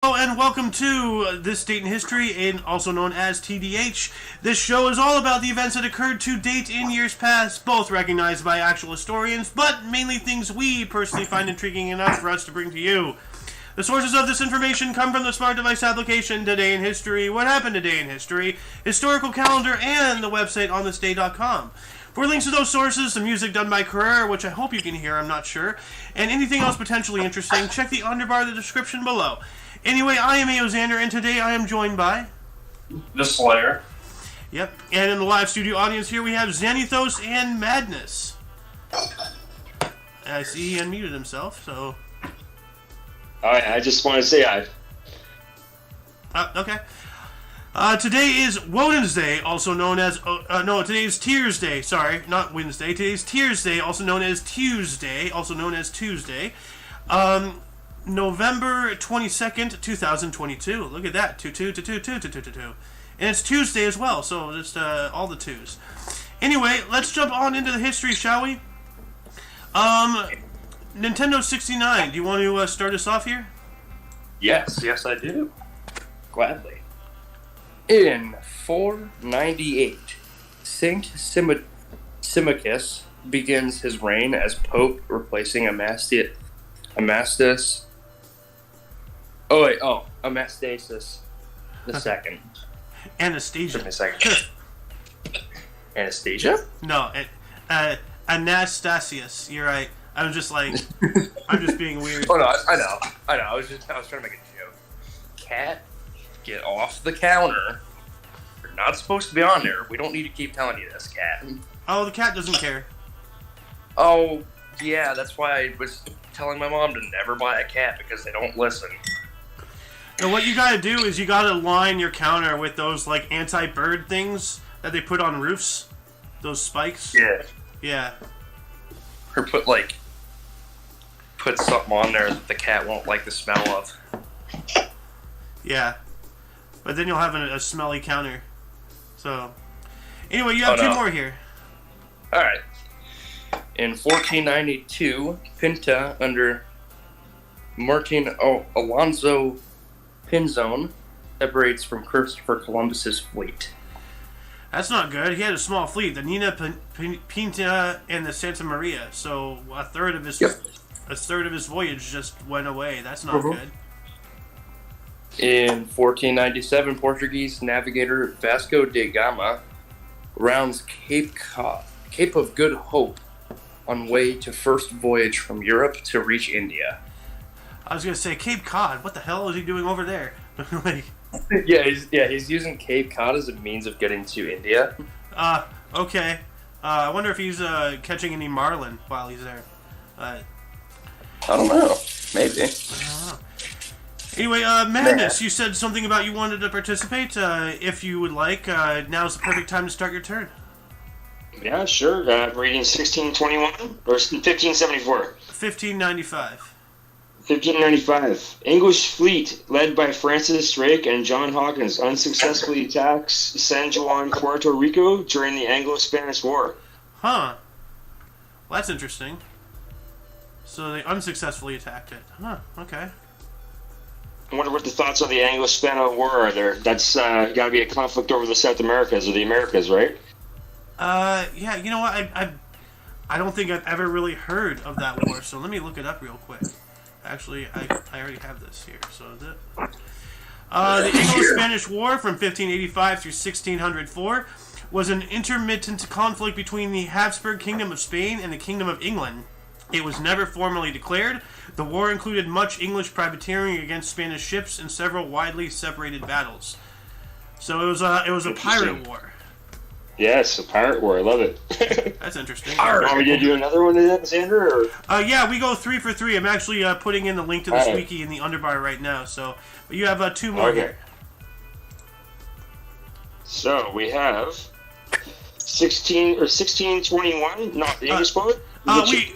Hello and welcome to This Date in History, and also known as TDH. This show is all about the events that occurred to date in years past, both recognized by actual historians, but mainly things we personally find intriguing enough for us to bring to you. The sources of this information come from the Smart Device application, Today in History, What Happened Today in History, Historical Calendar, and the website onthisday.com. For links to those sources, the music done by Carrera, which I hope you can hear, I'm not sure, and anything else potentially interesting, check the underbar of the description below. Anyway, I am Eozander, and today I am joined by... The Slayer. Yep, and in the live studio audience here we have Xanathos and Madness. I see he unmuted himself, so... I just want to say hi. Okay. Today is Wednesday, also known as... today is Tears Day. Sorry, not Wednesday. Today is Tears Day, also known as Tuesday. November 22nd, 2022. Look at that. 2. And it's Tuesday as well, so just all the twos. Anyway, let's jump on into the history, shall we? Nintendo 69. Do you want to start us off here? Yes, I do. Gladly. In 498, Saint Symmachus begins his reign as Pope, replacing Amastasis the second. Anastasia. Give me a second. Anastasia? No, Anastasius. You're right. I'm just being weird. Oh no, I know. I was trying to make a joke. Cat, get off the counter. You're not supposed to be on there. We don't need to keep telling you this, Cat. Oh, the cat doesn't care. Oh, yeah, that's why I was telling my mom to never buy a cat, because they don't listen. And what you gotta do is you gotta line your counter with those, anti-bird things that they put on roofs. Those spikes. Yeah. Yeah. Or put something on there that the cat won't like the smell of. Yeah. But then you'll have a smelly counter. So, anyway, you have two more here. Alright. In 1492, Pinta, under Martin Alonso Pinzon, separates from Christopher Columbus's fleet. That's not good. He had a small fleet, the Nina Pinta and the Santa Maria. So a third of his voyage just went away. That's not good. In 1497, Portuguese navigator Vasco da Gama rounds Cape of Good Hope on way to first voyage from Europe to reach India. I was gonna say Cape Cod. What the hell is he doing over there? He's using Cape Cod as a means of getting to India. Okay. I wonder if he's catching any marlin while he's there. I don't know. Maybe. I don't know. Anyway, Madness, you said something about you wanted to participate. If you would like, now's the perfect time to start your turn. Yeah, sure. Reading 1621 or 1574. 1595. 1595. English fleet led by Francis Drake and John Hawkins unsuccessfully attacks San Juan, Puerto Rico during the Anglo-Spanish War. Huh. Well, that's interesting. So they unsuccessfully attacked it. Huh, okay. I wonder what the thoughts of the Anglo-Spanish War are there. That's got to be a conflict over the South Americas or the Americas, right? Yeah, you know what? I don't think I've ever really heard of that war, so let me look it up real quick. Actually, I already have this here. So the Anglo-Spanish War from 1585 through 1604 was an intermittent conflict between the Habsburg Kingdom of Spain and the Kingdom of England. It was never formally declared. The war included much English privateering against Spanish ships and several widely separated battles. So it was a pirate war. Yes, a pirate war. I love it. That's interesting. Are we going to do another one, Xander? Or? Yeah, we go 3 for 3. I'm actually putting in the link to this wiki in the underbar right now. So, but you have 2 more here. So we have 1621. Not the English quote. I see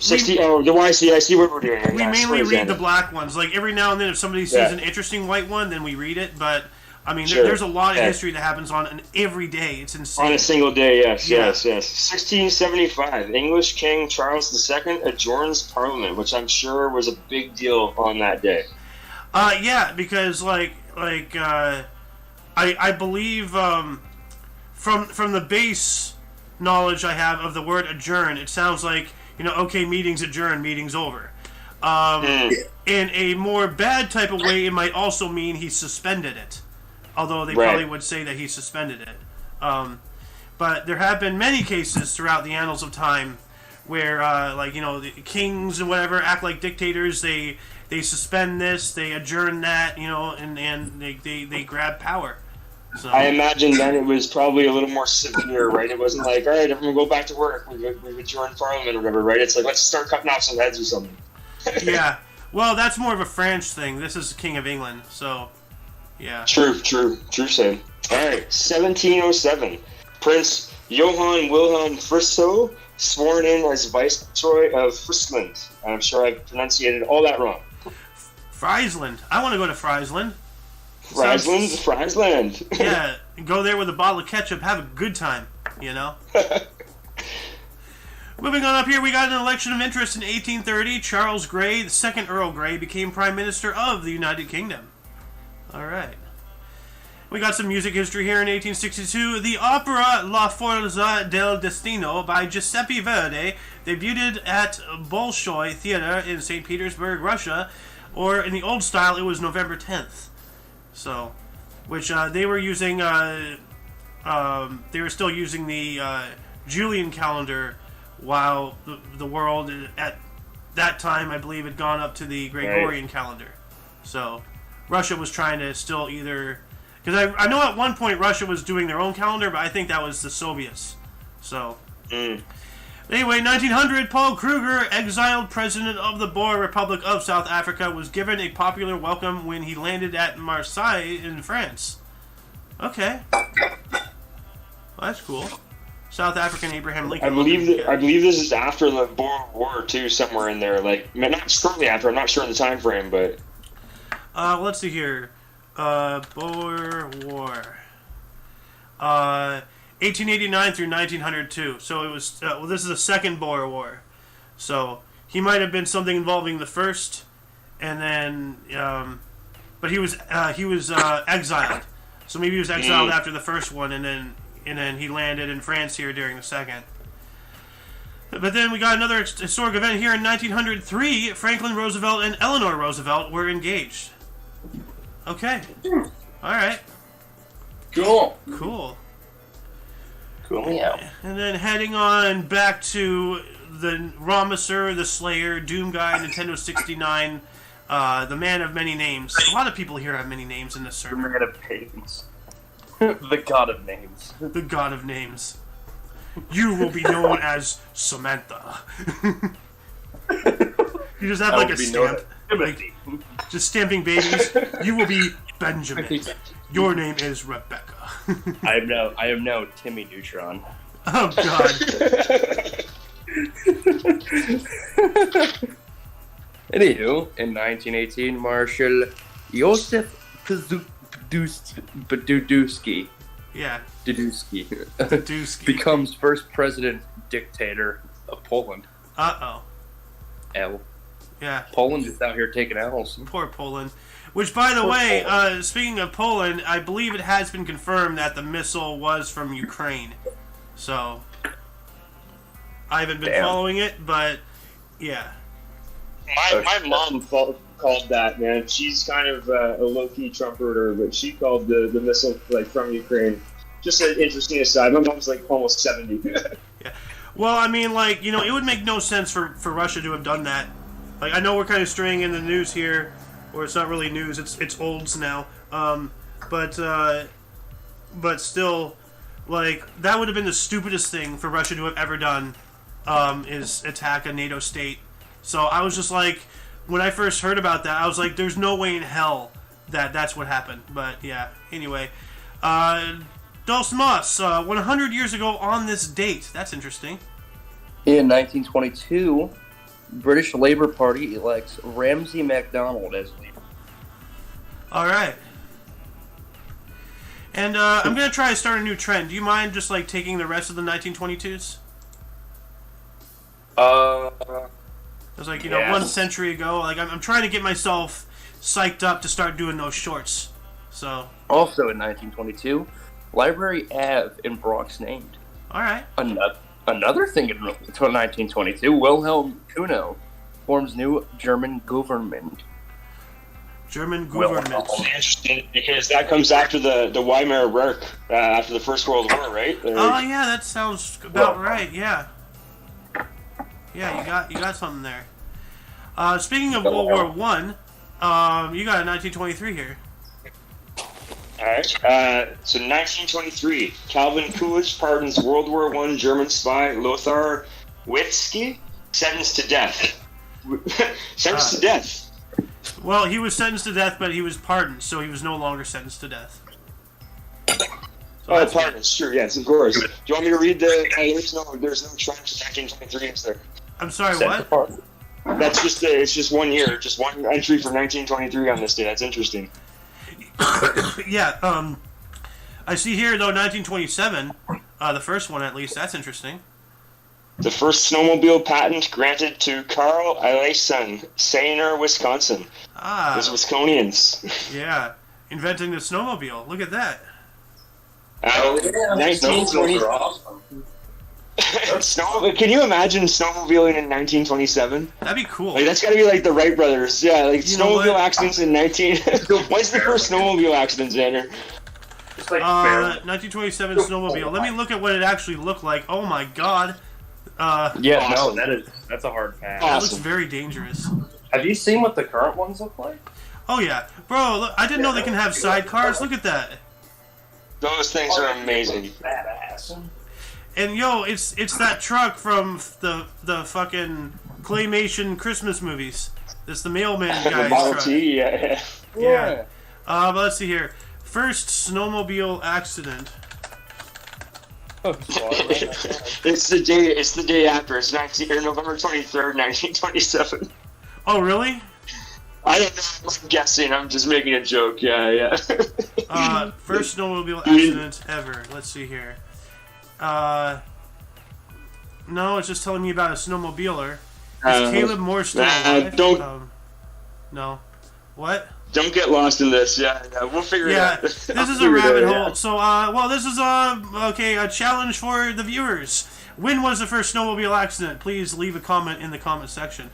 what we're doing. We mainly read the black ones. Like every now and then, if somebody sees an interesting white one, then we read it. But I mean, there's a lot of history that happens on every day. It's insane. On a single day, yes. 1675, English King Charles II adjourns Parliament, which I'm sure was a big deal on that day. Yeah, because I believe from the base knowledge I have of the word adjourn, it sounds like, okay, meeting's adjourned, meeting's over. In a more bad type of way, it might also mean he suspended it. Although they probably would say that he suspended it. But there have been many cases throughout the annals of time where, the kings and whatever act like dictators. They suspend this, they adjourn that, and they grab power. So. I imagine then it was probably a little more severe, right? It wasn't like, all right, everyone go back to work. We've adjourned Parliament or whatever, right? It's like, let's start cutting off some heads or something. Yeah. Well, that's more of a French thing. This is King of England, so, yeah. True, Sam. All right, 1707. Prince Johann Wilhelm Friso sworn in as Viceroy of Friesland. I'm sure I've pronunciated all that wrong. Friesland. I want to go to Friesland. Friesland. Yeah, go there with a bottle of ketchup, have a good time, Moving on up here, we got an election of interest in 1830. Charles Grey, the second Earl Grey, became Prime Minister of the United Kingdom. All right. We got some music history here in 1862. The opera La Forza del Destino by Giuseppe Verdi debuted at Bolshoi Theater in St. Petersburg, Russia, or in the old style, it was November 10th. So, which they were using, they were still using the Julian calendar, while the world at that time, I believe, had gone up to the Gregorian calendar. So, Russia was trying to still either... Because I know at one point Russia was doing their own calendar, but I think that was the Soviets. So... Anyway, 1900, Paul Kruger, exiled president of the Boer Republic of South Africa, was given a popular welcome when he landed at Marseille in France. Okay. Well, that's cool. South African Abraham Lincoln. I believe this is after the Boer War too, somewhere in there. Like, not shortly after. I'm not sure of the time frame, but. Let's see here. Boer War. 1889 through 1902. So it was. This is the second Boer War. So he might have been something involving the first, and then. But he was exiled. So maybe he was exiled after the first one, and then he landed in France here during the second. But then we got another historic event here in 1903. Franklin Roosevelt and Eleanor Roosevelt were engaged. Okay. All right. Cool. Cool. Yeah. And then heading on back to the Ramaser, the Slayer, Doom Guy, Nintendo 69, the Man of Many Names. A lot of people here have many names in this server. The Man of Names. The God of Names. The God of Names. You will be known as Samantha. You just have like a stamp. Like, just stamping babies. You will be Benjamin. Your name is Rebecca. I am now Timmy Neutron. Oh God. Anywho, in 1918, Marshal Joseph Dudusky. Yeah. Dudusky becomes first president dictator of Poland. Uh-oh. L. Yeah. Poland is out here taking L's. Poor Poland. Which, by the way, speaking of Poland, I believe it has been confirmed that the missile was from Ukraine. So, I haven't been following it, but, yeah. My mom called that, man. She's kind of a low-key Trumper, but she called the missile from Ukraine. Just an interesting aside. My mom's almost 70. Yeah. Well, I mean, it would make no sense for Russia to have done that. I know we're kind of straying in the news here, or it's not really news, it's olds now. But still, that would have been the stupidest thing for Russia to have ever done, is attack a NATO state. So I was just when I first heard about that, I was like, there's no way in hell that that's what happened. But yeah, anyway. Dos Mas, 100 years ago on this date. That's interesting. In 1922, British Labour Party elects Ramsay MacDonald as leader. All right. And I'm going to try to start a new trend. Do you mind just taking the rest of the 1922s? It was 1 century ago. I'm trying to get myself psyched up to start doing those shorts. So. Also in 1922, Library Ave in Bronx named. All right. Another thing in 1922, Wilhelm Kuno forms new German government. Interesting, because that comes after the Weimar Reich, after the First World War, right? Oh yeah, that sounds about right. Yeah. Yeah, you got something there. Speaking of World War One, you got a 1923 here. All right. So 1923, Calvin Coolidge pardons World War I German spy Lothar Witzke, sentenced to death. To death. Well, he was sentenced to death, but he was pardoned, so he was no longer sentenced to death. So pardoned. Sure, yes, of course. Do you want me to read the? There's no charge to 1923, is there? I'm sorry, what? That's just it's just 1 year, just one entry for 1923 on this day. That's interesting. Yeah, I see here, though, 1927, the first one at least, that's interesting. The first snowmobile patent granted to Carl Aleson, Sayner, Wisconsin. Those Wisconians. Yeah, inventing the snowmobile. Look at that. 1920. Can you imagine snowmobiling in 1927? That'd be cool. Like, that's got to be like the Wright brothers. Yeah, like snowmobile accidents in 19. When's the first snowmobile accident, Xander? 1927 snowmobile. Let me look at what it actually looked like. Oh my god. Awesome. No, that's a hard pass. That looks very dangerous. Have you seen what the current ones look like? Oh yeah, bro. Look, I didn't know they can have sidecars. Look at that. Those things are amazing. Badass. And yo, it's that truck from the fucking claymation Christmas movies. It's the mailman guy's the Model truck. T, yeah. But let's see here. First snowmobile accident. It's the day after. It's November 23rd, 1927. Oh really? I don't know. I'm guessing. I'm just making a joke. Yeah. First snowmobile accident ever. Let's see here. No, it's just telling me about a snowmobiler. Is Caleb Moore still alive? No. What? Don't get lost in this. Yeah, we'll figure it out. This is a rabbit hole. Yeah. So, this is a challenge for the viewers. When was the first snowmobile accident? Please leave a comment in the comment section.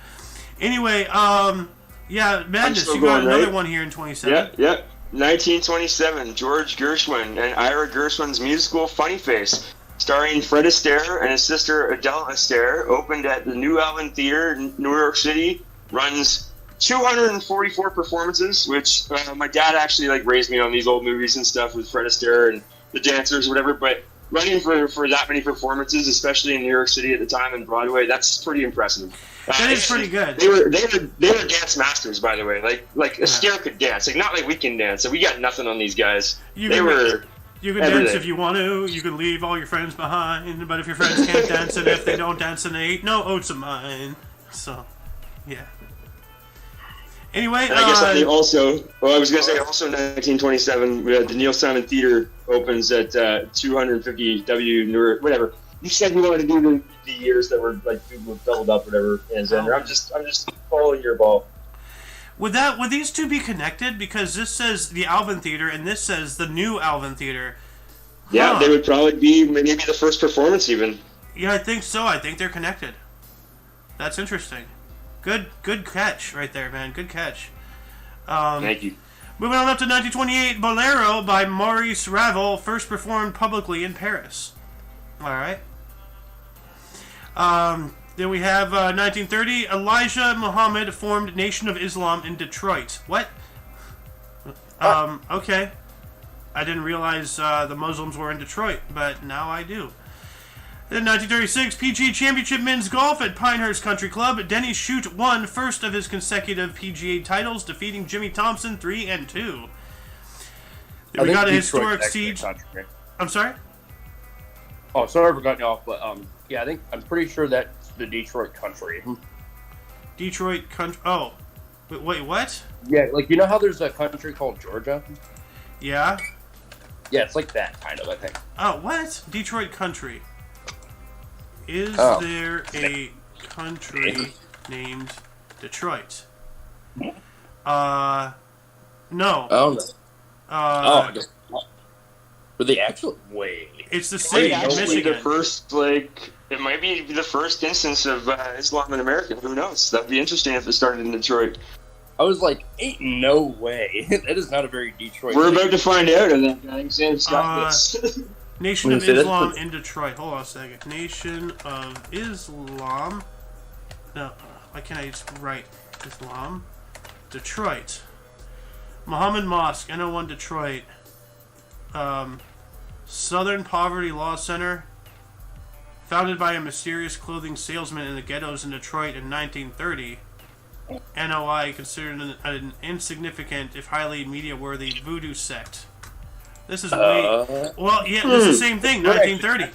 Anyway, Madness, you got another one here in 27. Yeah. 1927, George Gershwin and Ira Gershwin's musical Funny Face, starring Fred Astaire and his sister Adele Astaire, opened at the New Alvin Theater in New York City, runs 244 performances, which my dad actually raised me on these old movies and stuff with Fred Astaire and the dancers, whatever. But running for that many performances, especially in New York City at the time and Broadway, that's pretty impressive. That is pretty good. They were dance masters, by the way. Astaire could dance, not like we can dance. So we got nothing on these guys. You can dance if you want to. You can leave all your friends behind, but if your friends can't dance, and if they don't dance, then they ain't no oats of mine. So, yeah. Anyway, and I guess I was going to say also 1927, the Neil Simon Theater opens at 250 W Newark, whatever. You said you wanted to do the years that were doubled up, whatever. And Xander, I'm just following your ball. Would these two be connected? Because this says the Alvin Theater and this says the New Alvin Theater. Yeah, they would probably be maybe the first performance even. Yeah, I think so. I think they're connected. That's interesting. Good catch right there, man. Good catch. Thank you. Moving on up to 1928, Bolero by Maurice Ravel, first performed publicly in Paris. All right. Then we have 1930, Elijah Muhammad formed Nation of Islam in Detroit. What? Okay. I didn't realize the Muslims were in Detroit, but now I do. In 1936, PGA Championship Men's Golf at Pinehurst Country Club. Denny Shute won first of his consecutive PGA titles, defeating Jimmy Thompson 3-2. Then we got a historic siege. I'm sorry? Oh, sorry for cutting you off, but I'm pretty sure that's the Detroit country. Detroit country. Oh, wait, what? Yeah, you know how there's a country called Georgia? Yeah. Yeah, it's like that kind of, I think. Oh, what? Detroit country. Is there a country named Detroit? No. Oh no. I guess. But the actual it's the city of Actually, Michigan. the first, it might be the first instance of Islam in America. Who knows? That'd be interesting if it started in Detroit. I was like, ain't no way. That is not a very Detroit. We're about to find out of that guy. Sam's got this. Nation of Islam in Detroit. Hold on a second. Nation of Islam. No, why can't I just write Islam? Detroit. Muhammad Mosque, NO1 Detroit. Southern Poverty Law Center. Founded by a mysterious clothing salesman in the ghettos in Detroit in 1930. NOI considered an insignificant, if highly media-worthy voodoo sect. This is way... Well, yeah, this is the same thing, 1930.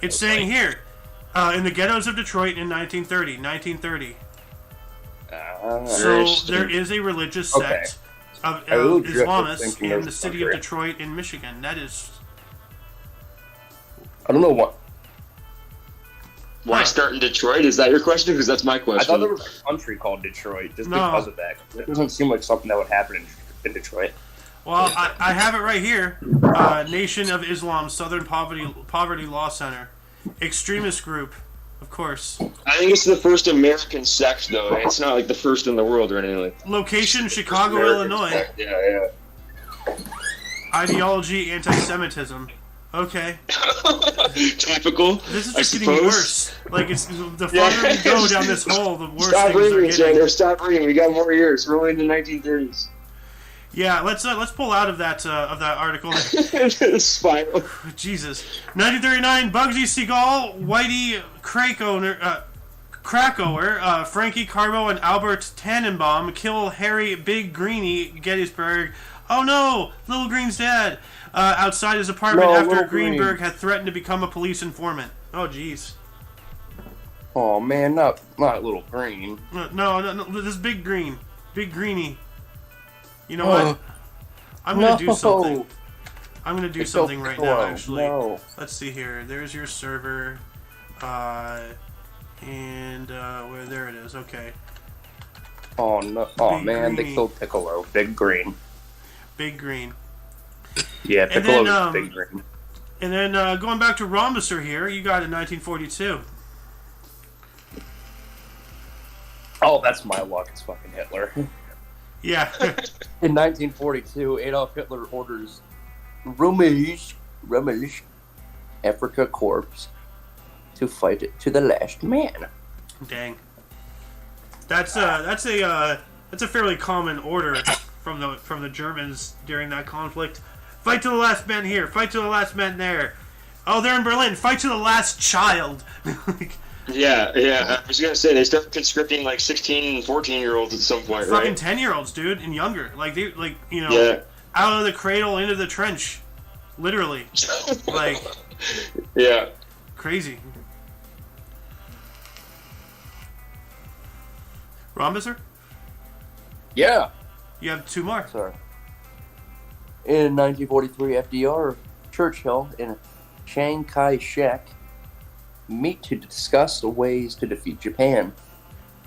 It's saying here, in the ghettos of Detroit in 1930. So there is a religious sect of Islamists in the city of Detroit in Michigan. That is... I don't know what... Why start in Detroit? Is that your question? Because that's my question. I thought there was a country called Detroit just because of that. It doesn't seem like something that would happen in Detroit. Well, I have it right here. Nation of Islam, Southern Poverty Law Center. Extremist group, of course. I think it's the first American sect, though. It's not like the first in the world or anything like that. Location, Chicago, Illinois. Sect. Yeah. Ideology, anti-Semitism. Okay. Typical. This is just getting worse. Like, it's the farther we go down this hole, the worse things are getting. Stop reading. We got more years. We're only in the 1930s. Yeah, let's pull out of that article. Spiral. Jesus. 1939, Bugsy Siegel, Whitey Krakower, Frankie Carbo, and Albert Tannenbaum kill Harry Big Greenie, Gettysburg. Oh no, Little Green's dad. Outside his apartment after Greenberg had threatened to become a police informant. Oh, jeez. Oh man, not Little Green. No, this Big Green. Big Greenie. You know what? I'm going to do something. I'm going to do something right now, actually. No. Let's see here. There's your server. And there it is. Okay. Oh, no. Oh, Big man, Greenie. they killed Piccolo. Big Green. Big Green. Yeah, Piccolo's Big Green. And then going back to Rhombusser here, you got in 1942. Oh, that's my luck. It's fucking Hitler. Yeah. In 1942, Adolf Hitler orders Rummelig Afrika Corps to fight it to the last man. Dang. That's a fairly common order from the Germans during that conflict. Fight to the last man here. Fight to the last man there. Oh, they're in Berlin. Fight to the last child. Yeah. I was gonna say they start conscripting like 16 and 14-year-olds at some point, Fucking right? 10-year-olds, dude, and younger. Like they, Yeah. out of the cradle into the trench, literally. Like, Yeah. crazy. Rhombusser? Yeah. You have two more. Sorry. In 1943, FDR, Churchill, and Chiang Kai-shek meet to discuss the ways to defeat Japan.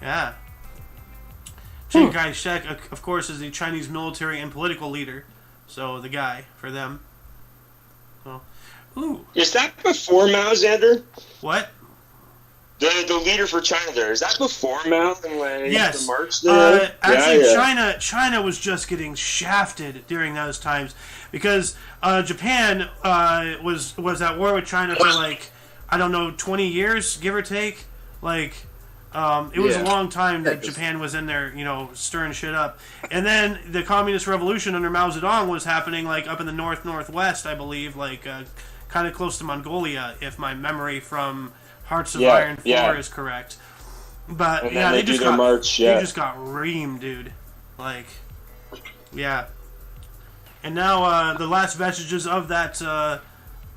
Yeah. Chiang Kai-shek, of course, is the Chinese military and political leader. So, the guy for them. So, ooh. Is that before Mao, Xander? What? The leader for China there, is that before Mao and Yes. the march there? Actually, Yeah. China was just getting shafted during those times because Japan was at war with China for like, I don't know, 20 years, give or take. Like, it was a long time that Japan was in there, stirring shit up. And then the Communist Revolution under Mao Zedong was happening like up in the northwest, I believe, like kind of close to Mongolia, if my memory from Hearts of Iron 4 is correct. But And yeah, then they just got reamed, dude. Like, yeah. And now the last vestiges of that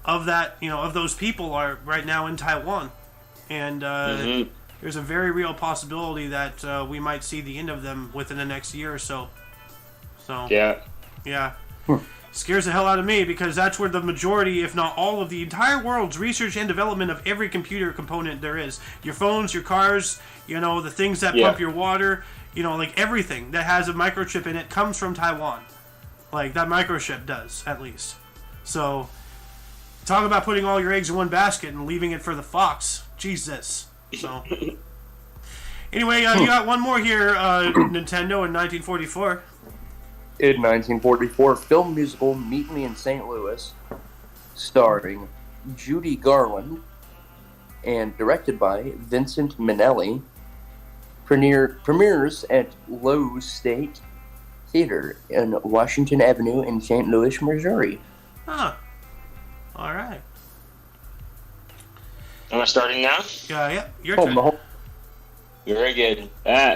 of those people are right now in Taiwan, and there's a very real possibility that we might see the end of them within the next year or so. So yeah. Scares the hell out of me because that's where the majority, if not all of the entire world's research and development of every computer component there is. Your phones, your cars, the things that pump your water, You know, like everything that has a microchip in it comes from Taiwan. Like that microchip does, at least. So, talk about putting all your eggs in one basket and leaving it for the fox. Jesus. So, anyway, you got one more here, Nintendo in 1944. In 1944, film musical Meet Me in St. Louis, starring Judy Garland and directed by Vincent Minnelli, premieres at Lowe's State Theater in Washington Avenue in St. Louis, Missouri. Huh. All right. Am I starting now? Yeah, your turn. Very good.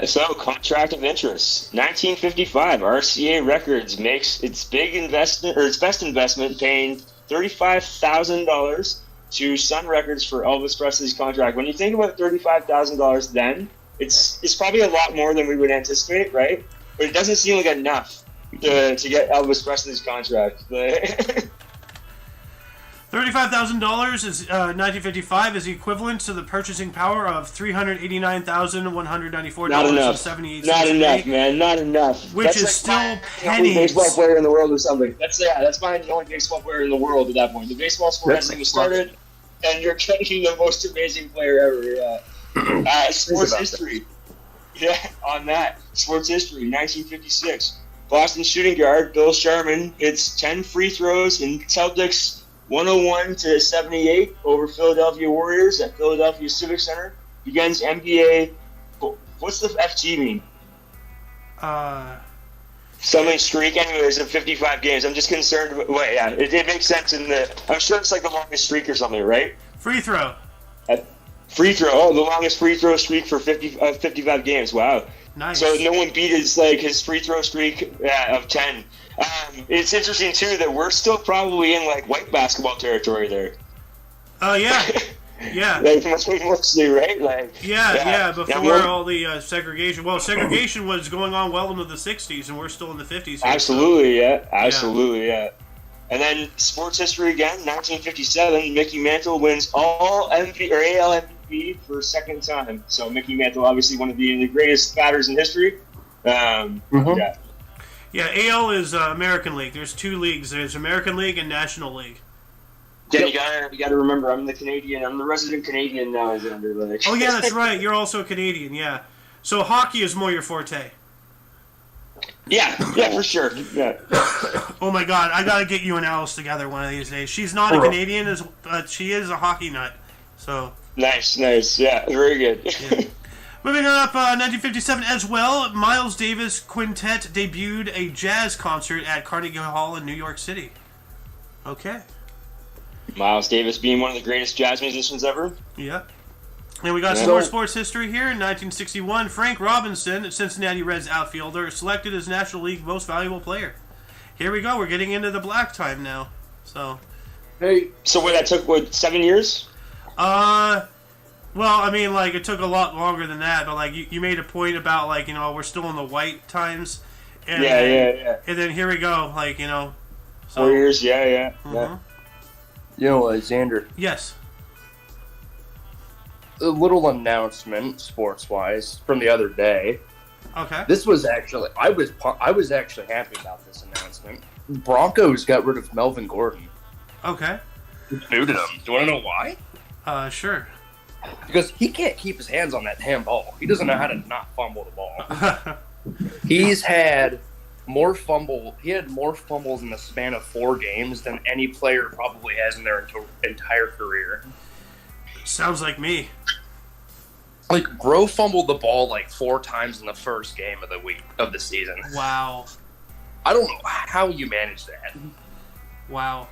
So, contract of interest. 1955, RCA Records makes its best investment, paying $35,000 to Sun Records for Elvis Presley's contract. When you think about $35,000 then, it's probably a lot more than we would anticipate, right? But it doesn't seem like enough to get Elvis Presley's contract. $35,000 is 1955 is the equivalent to the purchasing power of $389,194. Not enough. Not enough, man. Not enough. Which that's is like still the only pennies. baseball player in the world or something. That's my the only baseball player in the world at that point. The baseball sport hasn't even started, and you're getting the most amazing player ever. Yeah. Sports history. Yeah, on that. Sports history, 1956. Boston shooting guard Bill Sharman hits 10 free throws in Celtics 101-78 over Philadelphia Warriors at Philadelphia Civic Center. Begins NBA. What's the FT mean? Something streak. Anyways, in 55 games. I'm just concerned. It makes sense I'm sure it's like the longest streak or something, right? Free throw. Free throw. Oh, the longest free throw streak for 55 games. Wow. Nice. So no one beat his free throw streak of 10. It's interesting too that we're still probably in like white basketball territory there. Oh yeah. Yeah. Mostly, right? Yeah. Before all the segregation. Well, segregation was going on well into the 60s, and we're still in the 50s. Here, Absolutely, yeah. And then sports history again, 1957, Mickey Mantle wins all AL MVP for a second time. So Mickey Mantle, obviously one of the greatest batters in history. Yeah, AL is American League. There's two leagues. There's American League and National League. Yeah, you gotta remember, I'm the Canadian. I'm the resident Canadian now. Is it under the? Oh yeah, that's right. You're also a Canadian. Yeah. So hockey is more your forte. Yeah, for sure. Yeah. Oh my God, I gotta get you and Alice together one of these days. She's not a Canadian, but she is a hockey nut. So. Nice. Yeah, very good. Yeah. Moving on up, 1957 as well, Miles Davis Quintet debuted a jazz concert at Carnegie Hall in New York City. Okay. Miles Davis being one of the greatest jazz musicians ever. Yep. And we got some more sports history here. In 1961, Frank Robinson, Cincinnati Reds outfielder, selected as National League Most Valuable Player. Here we go. We're getting into the black time now. So that took 7 years? Well, I mean, it took a lot longer than that, but, you made a point about, we're still in the white times. And yeah. And then here we go, So, 4 years, yeah. Mm-hmm. Xander. Yes. A little announcement, sports-wise, from the other day. Okay. This was actually, I was actually happy about this announcement. Broncos got rid of Melvin Gordon. Okay. Booted him. Do you want to know why? Sure. Because he can't keep his hands on that damn ball. He doesn't know how to not fumble the ball. He had more fumbles in the span of 4 games than any player probably has in their entire career. Sounds like me. Bro fumbled the ball 4 times in the first game of the season. Wow. I don't know how you manage that. Wow.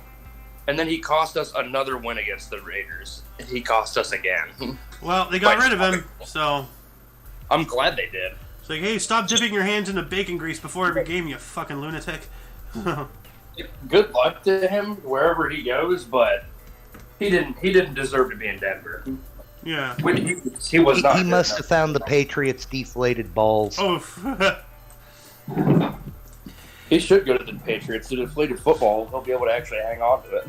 And then he cost us another win against the Raiders. He cost us again. Well, they got rid of him, so... I'm glad they did. It's like, hey, stop dipping your hands into bacon grease before every game, you fucking lunatic. Good luck to him wherever he goes, but he didn't deserve to be in Denver. Yeah. He was not. He must have found the Patriots' deflated balls. Oh. He should go to the Patriots. The deflated football, he'll be able to actually hang on to it.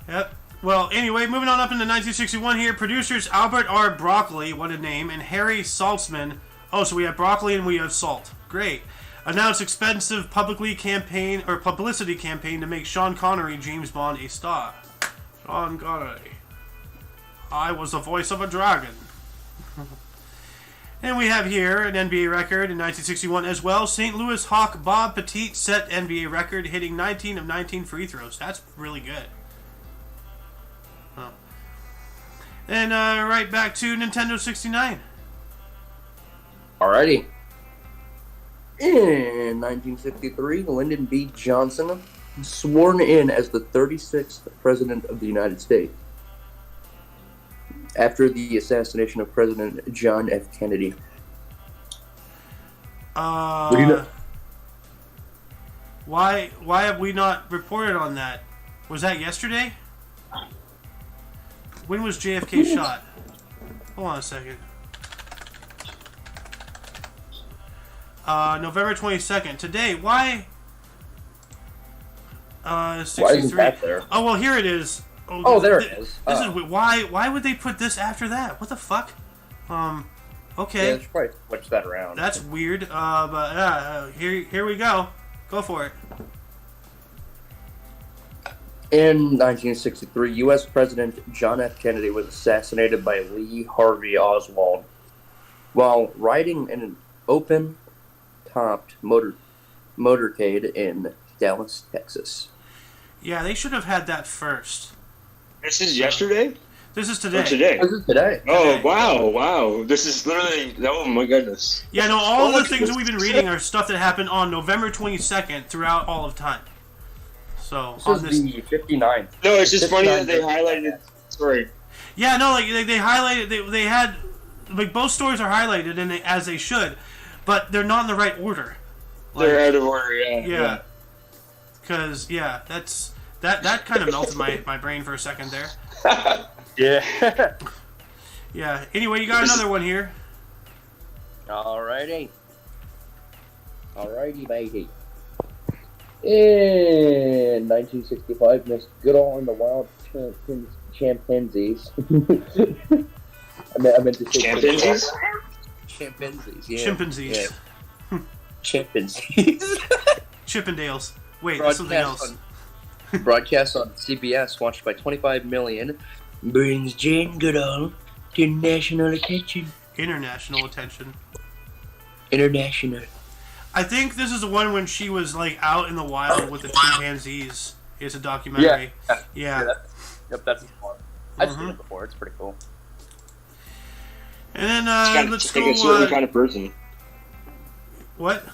Yep. Well, anyway, moving on up into 1961 here, producers Albert R. Broccoli, what a name, and Harry Saltzman Oh, so we have broccoli and we have salt. Great. Announced expensive publicity campaign to make Sean Connery James Bond a star. Sean Connery. I was the voice of a dragon. And we have here an NBA record in 1961 as well. St. Louis Hawk Bob Petit set NBA record, hitting 19 of 19 free throws. That's really good. Huh. And right back to Nintendo 69. Alrighty. In 1963, Lyndon B. Johnson sworn in as the 36th President of the United States after the assassination of President John F. Kennedy. What do you know? Why have we not reported on that? Was that yesterday? When was JFK shot? Hold on a second. November 22nd. Today. Why? 63. Why isn't that there? Oh, well, here it is. Oh, there it is. This is why would they put this after that? What the fuck? Okay. Yeah, they should probably switch that around. That's weird. But here we go. Go for it. In 1963, U.S. President John F. Kennedy was assassinated by Lee Harvey Oswald while riding in an open-topped motorcade in Dallas, Texas. Yeah, they should have had that first. This is yesterday? This is today. Or today? This is today. Oh, wow. This is literally... Oh, my goodness. Yeah, no, all the things that we've been reading are stuff that happened on November 22nd throughout all of time. So, This is the 59th. No, it's just funny that they highlighted... Sorry. Yeah, no, like, they highlighted... They had... Like, both stories are highlighted, and as they should, but they're not in the right order. Like, They're out of order, yeah. Yeah. Because, yeah, that's... That kind of melted my brain for a second there. Yeah. Yeah. Anyway, you got another one here. Alrighty, matey. In 1965, Miss Goodall and the Wild Chimpanzees. I meant to say Chimpanzees? Chimpanzees, yeah. Chimpanzees. Yeah. Chimpanzees. Chippendales. Wait, that's something else. Broadcast on CBS, watched by 25 million, brings Jane Goodall to national attention. International attention. International. I think this is the one when she was like out in the wild with the chimpanzees. It's a documentary. Yeah. Yep, that's the one. I've seen it before. It's pretty cool. And then let's go. Take a certain kind of person. What?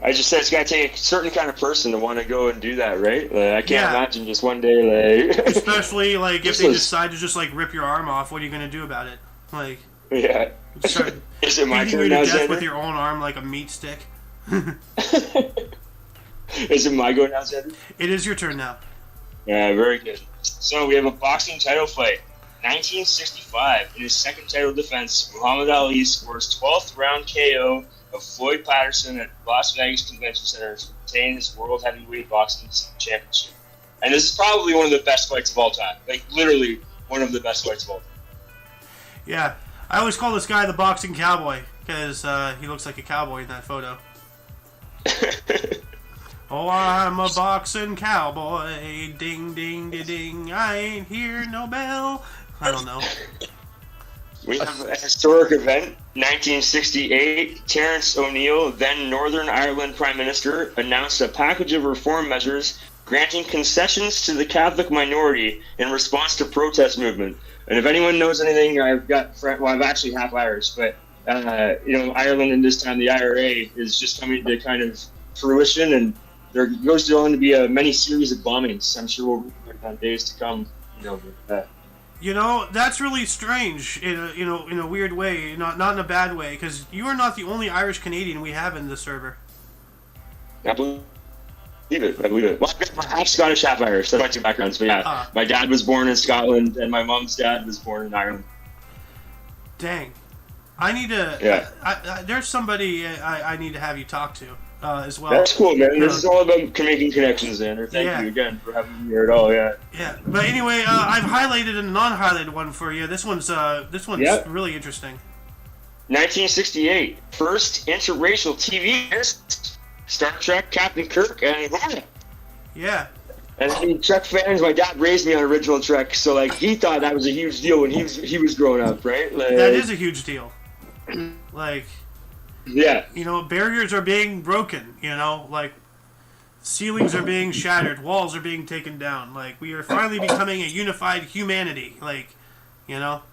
I just said it's gotta take a certain kind of person to want to go and do that, right? Like, I can't imagine just one day, like... Especially, like, if they decide to just, like, rip your arm off, what are you gonna do about it? Like... Yeah. Start Is it my beating turn you now, to death Xander? with your own arm like a meat stick. Is it my go now, Xander? It is your turn now. Yeah, very good. So we have a boxing title fight. 1965, in his second title defense, Muhammad Ali scores 12th round KO of Floyd Patterson at Las Vegas Convention Center to retain his World Heavyweight Boxing Championship. And this is probably one of the best fights of all time. Like, literally, one of the best fights of all time. Yeah. I always call this guy the boxing cowboy, because he looks like a cowboy in that photo. Oh, I'm a boxing cowboy. Ding, ding, ding, ding. I ain't hear no bell. I don't know. We have a historic event. 1968, Terence O'Neill, then Northern Ireland Prime Minister, announced a package of reform measures granting concessions to the Catholic minority in response to protest movement. And if anyone knows anything, I've actually half Irish, but Ireland in this time, the IRA is just coming to kind of fruition, and there goes to be a many series of bombings. I'm sure we'll report on days to come. That's really strange in a weird way, not in a bad way, because you are not the only Irish Canadian we have in the server. I believe it. Well, I'm half Scottish, half Irish. That's my two backgrounds. But yeah, my dad was born in Scotland, and my mom's dad was born in Ireland. Dang, I need to. Yeah. There's somebody I need to have you talk to as well. That's cool, man. This is all about making connections, Xander. Thank you again for having me here at all. Yeah. Yeah, but anyway, I've highlighted a non-highlighted one for you. This one's really interesting. 1968, first interracial TV guest, Star Trek Captain Kirk and Uhura. Yeah. And I mean, Trek fans, my dad raised me on original Trek, so like he thought that was a huge deal when he was growing up, right? Like, That is a huge deal. Like, yeah. you know, barriers are being broken, you know, like ceilings are being shattered, walls are being taken down. Like, we are finally becoming a unified humanity, like, you know.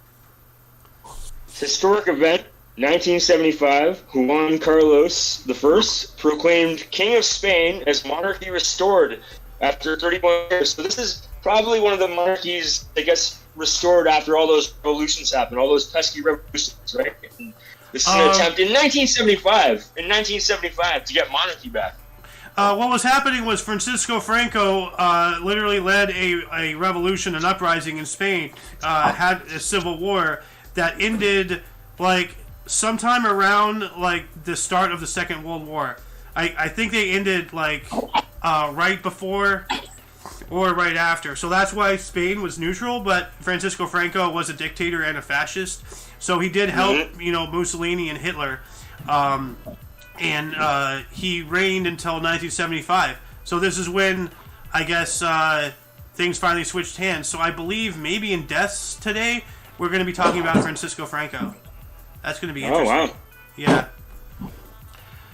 Historic event, 1975, Juan Carlos I proclaimed King of Spain as monarchy restored after 31 years. So this is probably one of the monarchies that gets restored after all those revolutions happened, all those pesky revolutions, right? And this is an attempt in 1975 to get monarchy back. What was happening was Francisco Franco literally led a revolution, an uprising in Spain, had a civil war that ended like sometime around like the start of the Second World War. I think they ended like right before or right after. So that's why Spain was neutral, but Francisco Franco was a dictator and a fascist. So he did help, you know, Mussolini and Hitler. And he reigned until 1975. So this is when, I guess, things finally switched hands. So I believe maybe in deaths today, we're going to be talking about Francisco Franco. That's going to be interesting. Oh, wow. Yeah.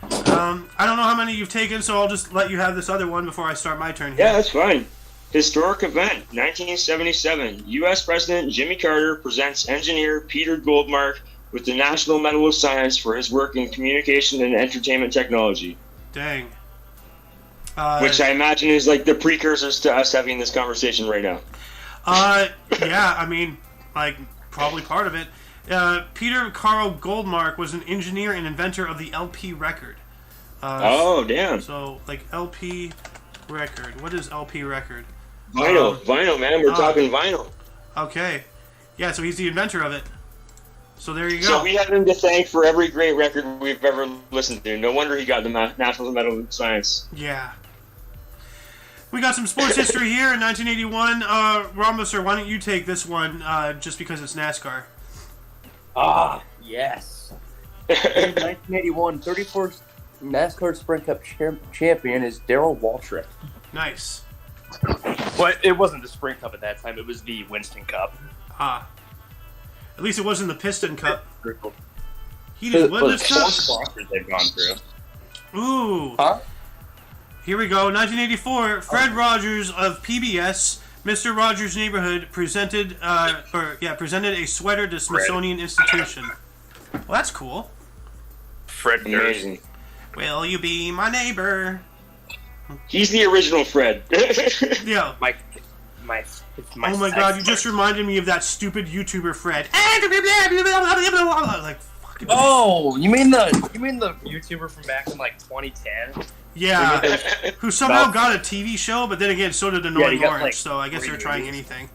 I don't know how many you've taken, so I'll just let you have this other one before I start my turn here. Yeah, that's fine. Historic event, 1977. U.S. President Jimmy Carter presents engineer Peter Goldmark with the National Medal of Science for his work in communication and entertainment technology. Dang. Which I imagine is like the precursors to us having this conversation right now. Yeah, I mean, like, probably part of it. Peter Carl Goldmark was an engineer and inventor of the LP record. Oh, damn. So, like, LP record. What is LP record? Vinyl, man. We're talking vinyl. Okay. Yeah, so he's the inventor of it. So there you go. So we have him to thank for every great record we've ever listened to. No wonder he got the National Medal of Science. Yeah. We got some sports history here in 1981. Rambus, why don't you take this one just because it's NASCAR? Ah, yes. In 1981, 34th NASCAR Sprint Cup champion is Darrell Waltrip. Nice. But it wasn't the Sprint Cup at that time, it was the Winston Cup. Ah. At least it wasn't the Piston Cup. He didn't win this cup. Sponsors they've gone through. Ooh. Huh? Here we go. 1984, Fred Rogers of PBS, Mr. Rogers' Neighborhood, presented a sweater to Smithsonian Institution. Well, that's cool. Fred Amazing. Will you be my neighbor? He's the original Fred. Yeah. My Oh my god, you just reminded me of that stupid YouTuber Fred. Like, fucking. Oh, you mean the YouTuber from back in like 2010? Yeah, who somehow got a TV show, but then again, so did Annoying got, Orange, like, so I guess they're 3 trying movies. anything.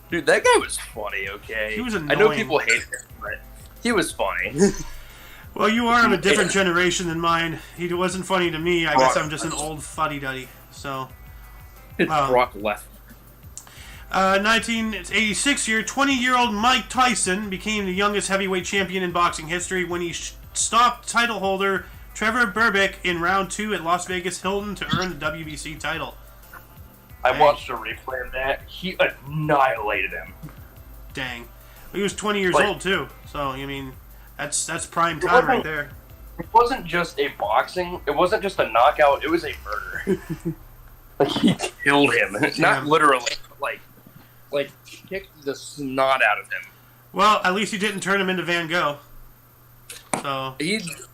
Dude, that guy was funny, okay? He was I know annoying. people hate him, but he was funny. Well, you are of a different generation than mine. He wasn't funny to me. I guess I'm just an old fuddy-duddy. So, It's Brock Lesnar. 1986 year, 20-year-old Mike Tyson became the youngest heavyweight champion in boxing history when he stopped title holder Trevor Berbick in round 2 at Las Vegas Hilton to earn the WBC title. I watched a replay of that. He annihilated him. Dang. He was 20 years Like- old, too. So, I mean, that's prime time right there. It wasn't just a boxing. It wasn't just a knockout. It was a murder. Like, he killed him. Not literally, but like kicked the snot out of him. Well, at least he didn't turn him into Van Gogh. So, He could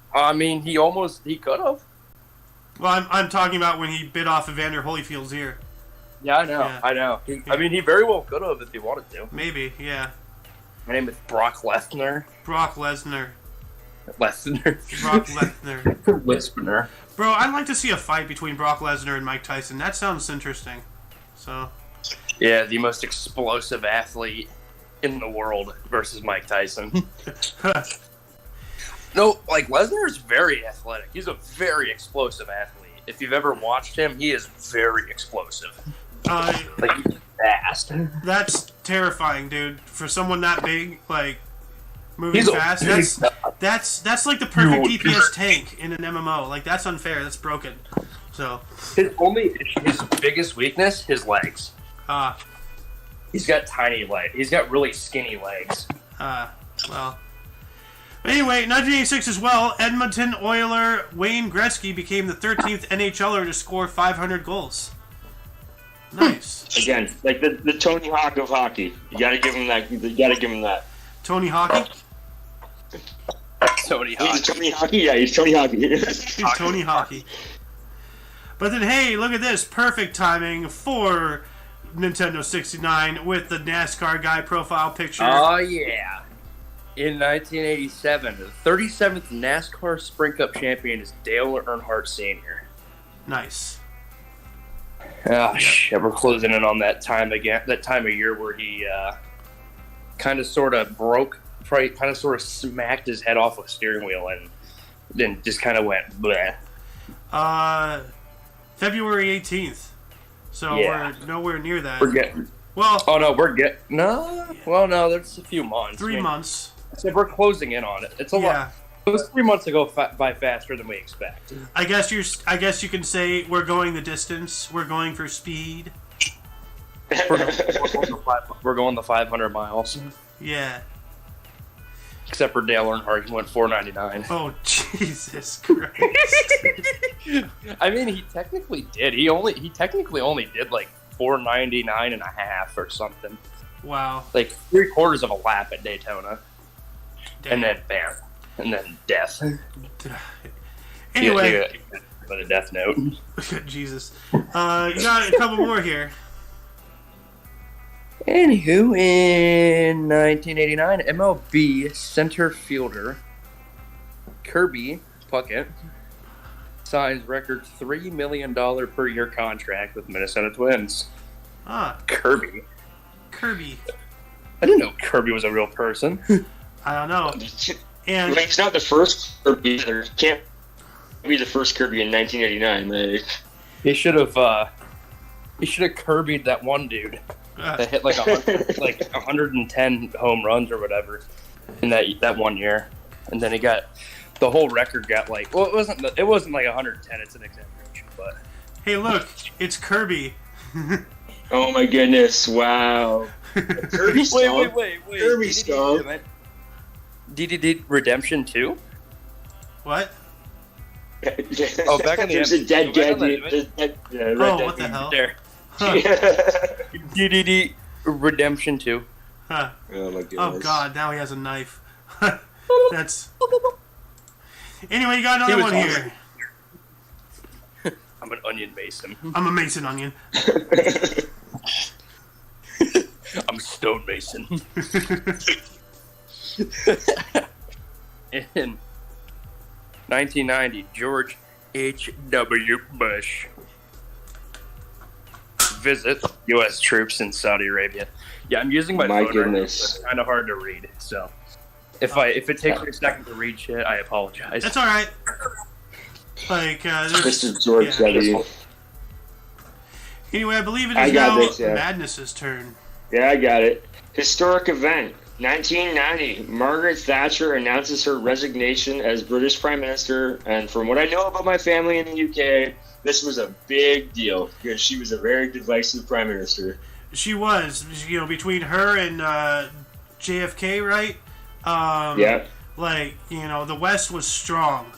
have. well, I'm talking about when he bit off Evander Holyfield's ear. Yeah, I know. Yeah. I know. He very well could have if he wanted to. Maybe, yeah. My name is Brock Lesnar. Brock Lesnar. Lesnar. Brock Lesnar. Lesnar. Bro, I'd like to see a fight between Brock Lesnar and Mike Tyson. That sounds interesting. So, Yeah, the most explosive athlete in the world versus Mike Tyson. No, like, Lesnar is very athletic. He's a very explosive athlete. If you've ever watched him, he is very explosive. Like, he's fast. that's terrifying, dude. For someone that big, like, Moving fast. That's like the perfect DPS tank in an MMO. Like that's unfair. That's broken. So his biggest weakness, his legs. He's got tiny legs. He's got really skinny legs. Well. Anyway, 1986 as well, Edmonton Oiler Wayne Gretzky became the 13th NHLer to score 500 goals. Nice. Again, like the Tony Hawk of hockey. You gotta give him that. Tony Hockey? Tony Hockey. He's Tony Hockey? Yeah, he's Tony Hockey. He's Tony Hockey. But then, hey, look at this. Perfect timing for Nintendo 69 with the NASCAR guy profile picture. Oh, yeah. In 1987, the 37th NASCAR Sprint Cup champion is Dale Earnhardt Sr. Nice. Oh, shit, we're closing in on that time again. That time of year where he kind of sort of smacked his head off a steering wheel and then just kind of went bleh. February 18th. So we're nowhere near that. We're getting. Well. Oh no, we're getting. No. Yeah. Well, no, there's a few months. 3 months. So we're closing in on it. It's a lot. It was 3 months ago by faster than we expect. I guess you can say we're going the distance. We're going for speed. We're going the 500 miles. Yeah. Except for Dale Earnhardt, he went 499. Oh Jesus Christ! I mean, he technically did. He technically only did like 499 and a half or something. Wow. Like 3/4 of a lap at Daytona. Damn. And then bam. And then death. Anyway. With a death note. Jesus. You got a couple more here. Anywho, in 1989, MLB center fielder Kirby Puckett signs record $3 million per year contract with Minnesota Twins. Kirby. I didn't know Kirby was a real person. I don't know. And he's not the first Kirby either. He can't be the first Kirby in 1989. He should have Kirby'd that one dude that hit like 110 home runs or whatever in that 1 year, and then he got the whole record got like it wasn't like 110. It's an exaggeration, but hey, look, it's Kirby. Oh my goodness! Wow. Kirby Stomp. Wait. Kirby Stomp. DDD Redemption 2? What? Oh, back in the There's a dead guy. What the hell? There. DDD Redemption 2. Huh. Oh my goodness. Oh God! Now he has a knife. That's. Anyway, you got another one here. I'm an onion mason. I'm a mason onion. I'm a stone mason. In 1990, George H.W. Bush visit U.S. troops in Saudi Arabia. Yeah, I'm using my phone. Goodness. Right now, it's kind of hard to read, so if it takes me a second to read shit, I apologize. That's all right. Like this is George W. Anyway, I believe it is now Madness's turn. Yeah, I got it. Historic event. 1990, Margaret Thatcher announces her resignation as British Prime Minister, and from what I know about my family in the UK, this was a big deal because she was a very divisive Prime Minister. She was, between her and JFK, right? Yeah. Like, the West was strong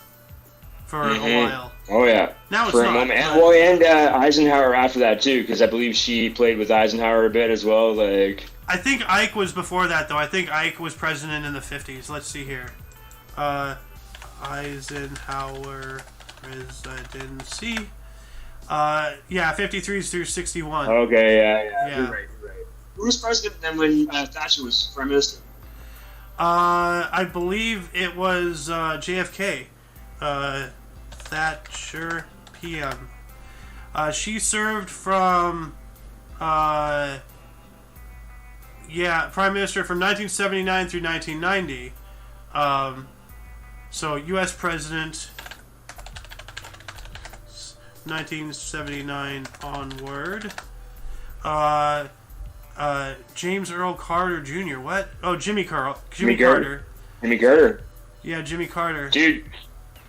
for a while. Oh, yeah. Now it's for not. A moment. And Eisenhower after that, too, because I believe she played with Eisenhower a bit as well. Like, I think Ike was before that, though. I think Ike was president in the 50s. Let's see here. Eisenhower presidency. 53 through 61. Okay, yeah. You're right. Who was president then when Thatcher was Prime Minister? I believe it was JFK. Thatcher PM. She served from... Prime Minister from 1979 through 1990. So, U.S. President, 1979 onward. James Earl Carter Jr. What? Oh, Jimmy Carter. Jimmy Carter. Yeah, Jimmy Carter. Dude,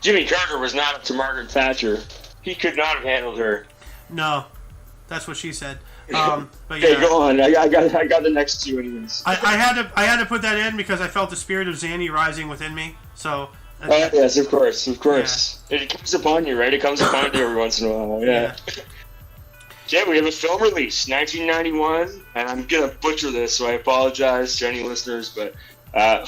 Jimmy Carter was not up to Margaret Thatcher. He could not have handled her. No, that's what she said. But Okay, yeah, go on. I got the next two anyways. I had to put that in because I felt the spirit of Zanny rising within me. So. Oh, yes, of course. It comes upon you, right? It comes upon you every once in a while. Yeah. Yeah, we have a film release, 1991, and I'm gonna butcher this, so I apologize to any listeners. But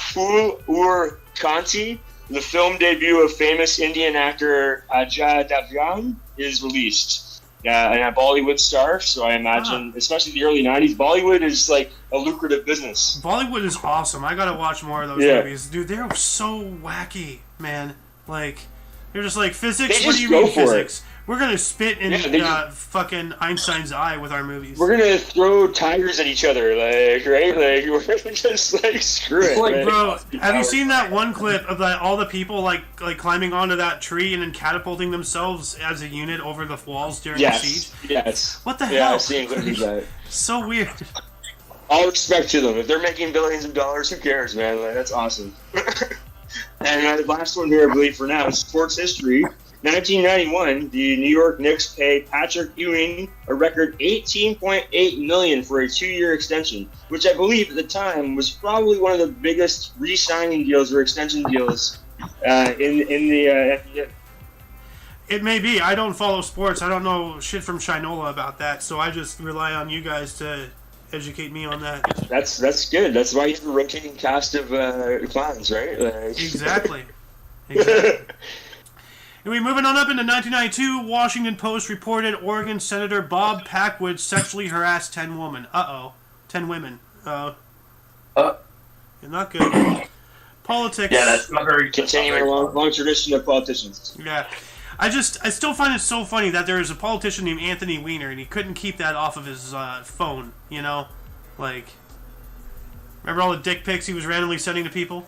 Fool Ur Kanti, the film debut of famous Indian actor Ajay Devgan, is released. And a Bollywood star, so I imagine, especially the early 90s, Bollywood is like a lucrative business. Bollywood is awesome. I gotta watch more of those movies. Dude, they're so wacky, man. Like, they're just like, physics? What do you mean physics? We're gonna spit in fucking Einstein's eye with our movies. We're gonna throw tigers at each other, like, right? Like, we're just like, screw it. Like, bro, have you seen that one clip of all the people like climbing onto that tree and then catapulting themselves as a unit over the walls during the siege? Yes. What the hell? Yeah, I've seen clips of that. So weird. All respect to them. If they're making billions of dollars, who cares, man? Like, that's awesome. And the last one here, I believe, for now, is sports history. 1991, the New York Knicks paid Patrick Ewing a record $18.8 million for a 2-year extension, which I believe at the time was probably one of the biggest re-signing deals or extension deals in the NBA. It may be. I don't follow sports. I don't know shit from Shinola about that, so I just rely on you guys to educate me on that. That's good. That's why you have a rotating cast of clowns, right? Like... Exactly. Anyway, moving on up into 1992, Washington Post reported Oregon Senator Bob Packwood sexually harassed 10 women. 10 women. Not good. Politics. Yeah, that's not very... Continuing a long tradition of politicians. Yeah. I still find it so funny that there is a politician named Anthony Weiner, and he couldn't keep that off of his phone, you know? Like, remember all the dick pics he was randomly sending to people?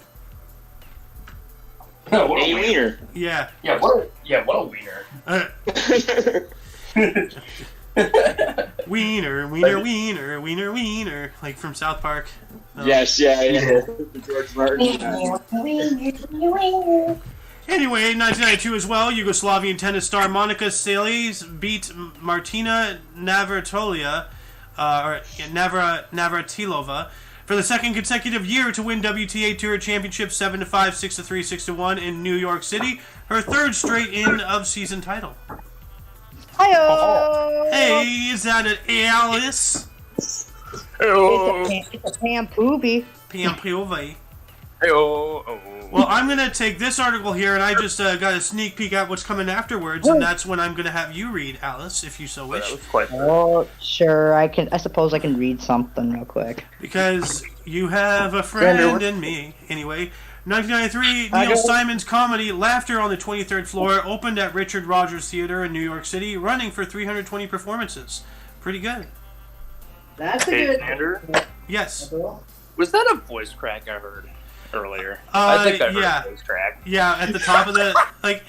No, what a wiener. Yeah. What a wiener. Wiener, like from South Park. Yes, yeah. George Martin. Anyway, 1992 as well, Yugoslavian tennis star Monica Seles beat Martina Navratilova for the second consecutive year to win WTA Tour Championship 7-5, 6-3, 6-1 in New York City. Her third straight in-of-season title. Hi-oh! Hey, is that an Alice? It's a Pam Poovy. Pam Poovy. Hey-oh. Well, I'm going to take this article here, and I just got a sneak peek at what's coming afterwards, and that's when I'm going to have you read, Alice, if you so wish. Oh, sure. I suppose I can read something real quick. Because you have a friend in me. Anyway, 1993, Neil Simon's comedy Laughter on the 23rd Floor opened at Richard Rogers Theater in New York City, running for 320 performances. Pretty good. That's a Hey, good... Xander, Yes. was that a voice crack I heard earlier? I think I heard a voice crack. Yeah, at the top of the...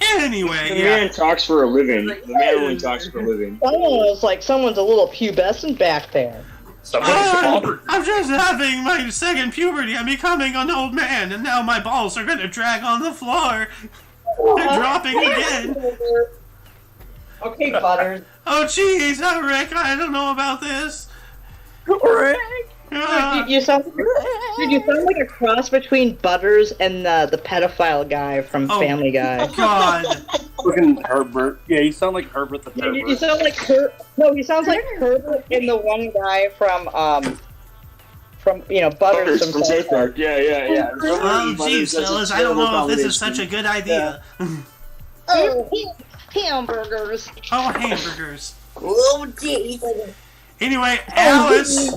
anyway, The man talks for a living. The man only talks for a living. It's like someone's a little pubescent back there. I'm just having my second puberty. I'm becoming an old man, and now my balls are going to drag on the floor. They're dropping again. Okay, Butters. Oh, jeez, Rick, I don't know about this. Rick? You sound like a cross between Butters and the pedophile guy from Family Guy. Oh, God. Fucking Herbert. Yeah, you sound like Herbert the pervert. You sound like he sounds like Herbert and the one guy from Butters from South Park. Yeah. Oh, jeez, fellas, I don't know if this is such a good idea. Oh, hamburgers. Oh, hamburgers. Oh, jeez. Anyway, Alice,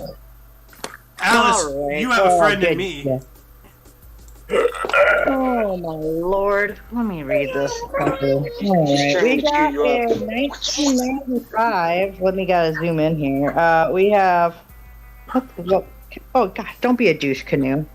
Right. you have a friend in me. Yeah. Oh my lord! Let me read this. Okay. All right. We got in 1995. Let me gotta zoom in here. We have. Oh god! Don't be a douche canoe.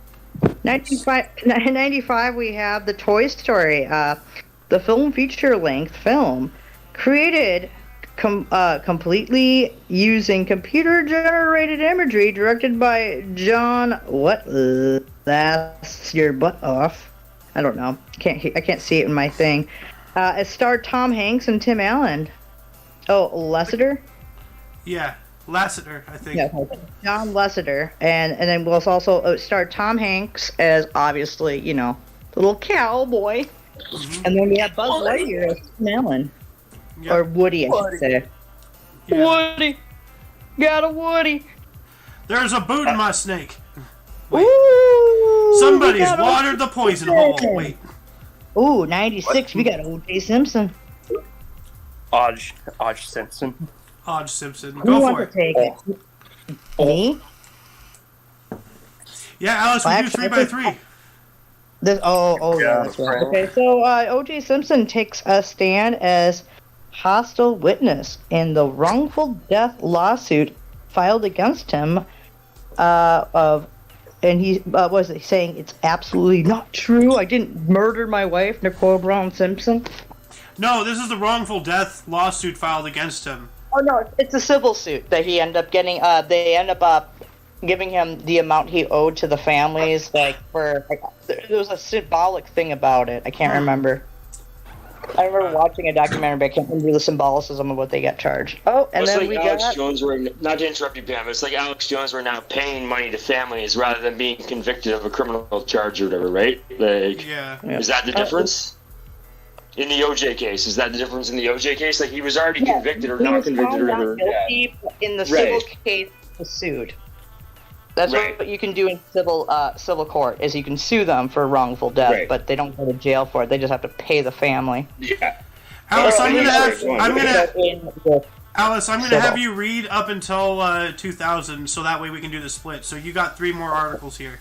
1995. We have the Toy Story, the film feature-length film, created completely using computer-generated imagery directed by John. What? That's your butt off. I don't know. I can't see it in my thing. It starred Tom Hanks and Tim Allen. Oh, Lasseter? Yeah, Lasseter, I think. Yeah, John Lasseter. And then we'll also start Tom Hanks as, obviously, you know, the little cowboy. Mm-hmm. And then we have Buzz Lightyear as Tim Allen. Yep. Or Woody, I should say. Yeah. Woody! Got a Woody! There's a boot in my snake. Wait. Ooh, somebody's watered the poison hole. Wait. Ooh, 96, we got O.J. Simpson. Odge Simpson. Odge Simpson. Who Go wants for it. To take it? Me? Yeah, Alice, we do 3 by 3. Yeah, that's right. Okay, so O.J. Simpson takes a stand as hostile witness in the wrongful death lawsuit filed against him and he was saying it's absolutely not true. I didn't murder my wife, Nicole Brown Simpson. No, this is the wrongful death lawsuit filed against him. Oh no, it's a civil suit that he ended up getting. They end up giving him the amount he owed to the families. There was a symbolic thing about it. I can't remember. I remember watching a documentary, but I can't remember the symbolicism of what they got charged. Oh, and then we got Alex Jones. Not to interrupt you, Pam. It's like Alex Jones were now paying money to families rather than being convicted of a criminal charge or whatever, right? Like, yeah. Is that the difference? In the OJ case, is that the difference in the OJ case? Like, he was already convicted or not convicted or whatever. Guilty in the civil case, was sued. That's what you can do in civil court, is you can sue them for wrongful death, but they don't go to jail for it. They just have to pay the family. Yeah. Alice, I'm gonna have you read up until 2000, so that way we can do the split. So you got 3 more articles here.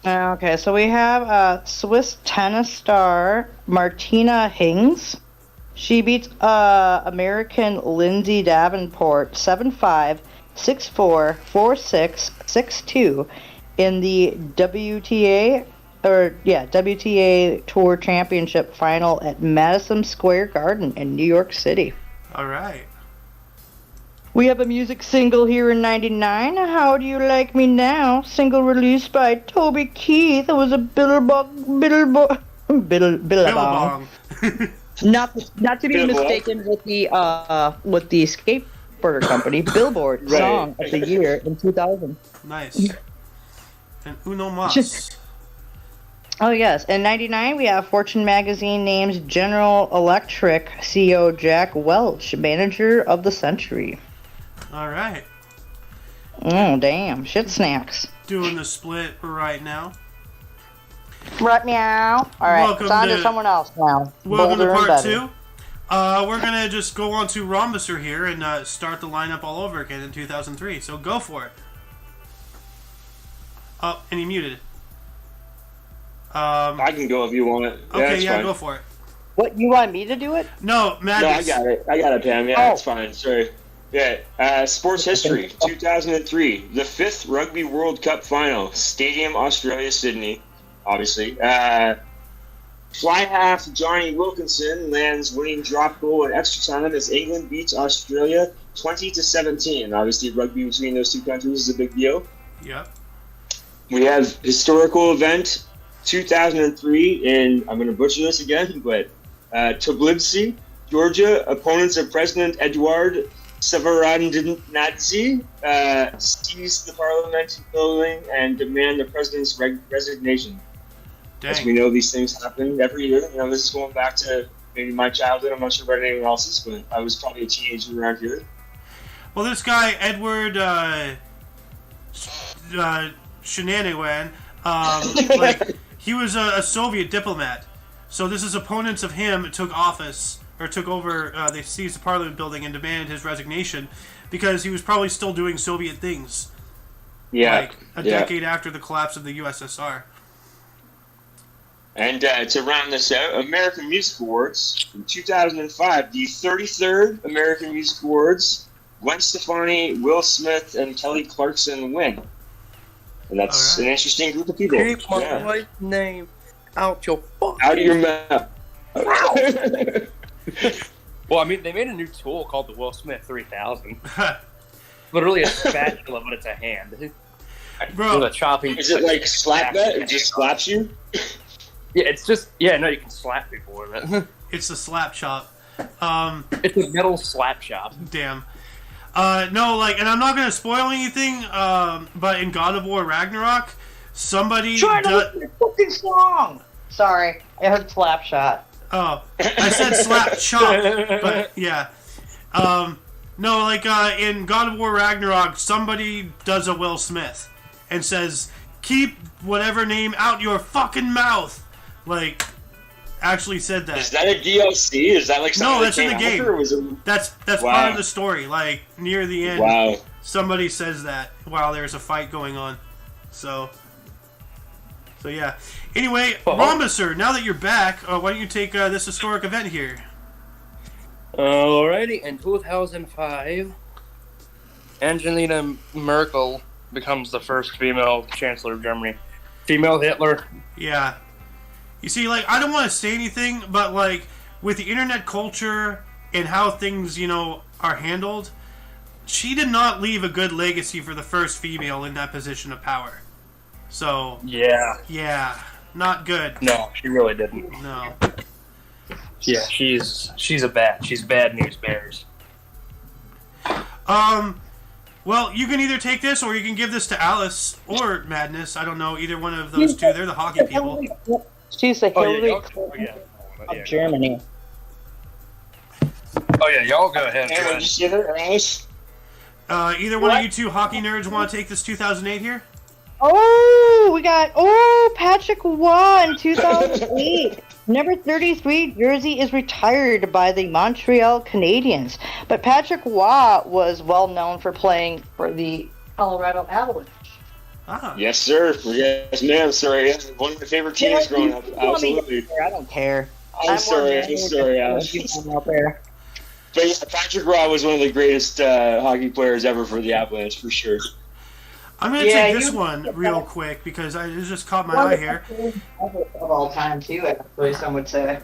Okay, so we have Swiss tennis star Martina Hingis. She beats American Lindsay Davenport 7-5, 6-4, 4-6, 6-2 in the WTA Tour Championship final at Madison Square Garden in New York City. All right. We have a music single here in '99. How Do You Like Me Now? Single released by Toby Keith. It was a Billabong. Not to be mistaken with the skateboarder company Billboard Song of the Year in 2000. Nice. And Uno Mas. Oh yes, in '99 we have Fortune magazine names General Electric CEO Jack Welch Manager of the Century. All right. Oh damn! Shit snacks. Doing the split right now. Right meow. All right. It's on to someone else now. Welcome to part 2. We're gonna just go on to Rhombusser here and start the lineup all over again in 2003. So go for it. Oh, and he muted. I can go if you want it. Okay, fine. Go for it. What, you want me to do it? No, Madness. No, I got it, Pam. Yeah, it's fine. Sorry. Yeah, sports history, 2003, the 5th Rugby World Cup final, Stadium Australia, Sydney, obviously. Fly half Johnny Wilkinson lands winning drop goal in extra time as England beats Australia 20-17. Obviously, rugby between those two countries is a big deal. Yep. We have historical event 2003 in, I'm going to butcher this again, but Tbilisi, Georgia. Opponents of President Eduard Shevardnadze seize the parliament building and demand the president's resignation. Dang. As we know, these things happen every year. You know, this is going back to maybe my childhood. I'm not sure about anyone else's, but I was probably a teenager around here. Well, this guy, Edward Shenanigan, he was a Soviet diplomat. So this is opponents of him took office, or took over, they seized the parliament building and demanded his resignation because he was probably still doing Soviet things. Yeah. Like a decade after the collapse of the USSR. And to round this out, American Music Awards in 2005, the 33rd American Music Awards, Gwen Stefani, Will Smith, and Kelly Clarkson win. And that's an interesting group of people. Keep my wife's name out your fucking... Out of your mouth. Well, I mean, they made a new tool called the Will Smith 3000. Literally a spatula, but it's a hand. Bro, with a chopping. Is it like slap that? It just slaps you? Yeah, it's just no. You can slap people with it. it's the slap chop. It's a metal slap chop. Damn. No, like, and I'm not gonna spoil anything. But in God of War Ragnarok, somebody Try to listen to the fucking song. Sorry, I heard slap shot. Oh, I said slap chop, but yeah. No, like in God of War Ragnarok, somebody does a Will Smith and says, "Keep whatever name out your fucking mouth." Like, actually said that. Is that a DLC? Is that like something No, that's in the came game. after, or was it... That's Wow. part of the story. Like near the end, Wow. somebody says that while there's a fight going on. So yeah. Anyway, Rhombus, sir, now that you're back, why don't you take this historic event here? Alrighty, in 2005, Angelina Merkel becomes the first female chancellor of Germany. Female Hitler. Yeah. You see, like, I don't want to say anything, but, like, with the internet culture and how things, are handled, she did not leave a good legacy for the first female in that position of power. So, yeah, not good. No, she really didn't. No. Yeah, she's bad news bears. Well, you can either take this or you can give this to Alice or Madness. I don't know, either one of those two. They're the hockey people. She's the Hillary Clinton of Germany. Oh yeah, y'all go ahead. Hey, did you see that, Alice? Either one of you two hockey nerds want to take this 2008 here? Oh, we got Patrick Waugh in 2008. Number 33 jersey is retired by the Montreal Canadiens, but Patrick Waugh was well known for playing for the Colorado Avalanche. Ah. Yes, sir. Yes, ma'am. Sorry, yeah. One of my favorite teams growing up. Absolutely. I don't care. I'm sorry, Alice. Out there. But yeah, Patrick Waugh was one of the greatest hockey players ever for the Avalanche, for sure. I'm going to take this one real quick because it just caught my eye here. Of all time, too, actually, some would say.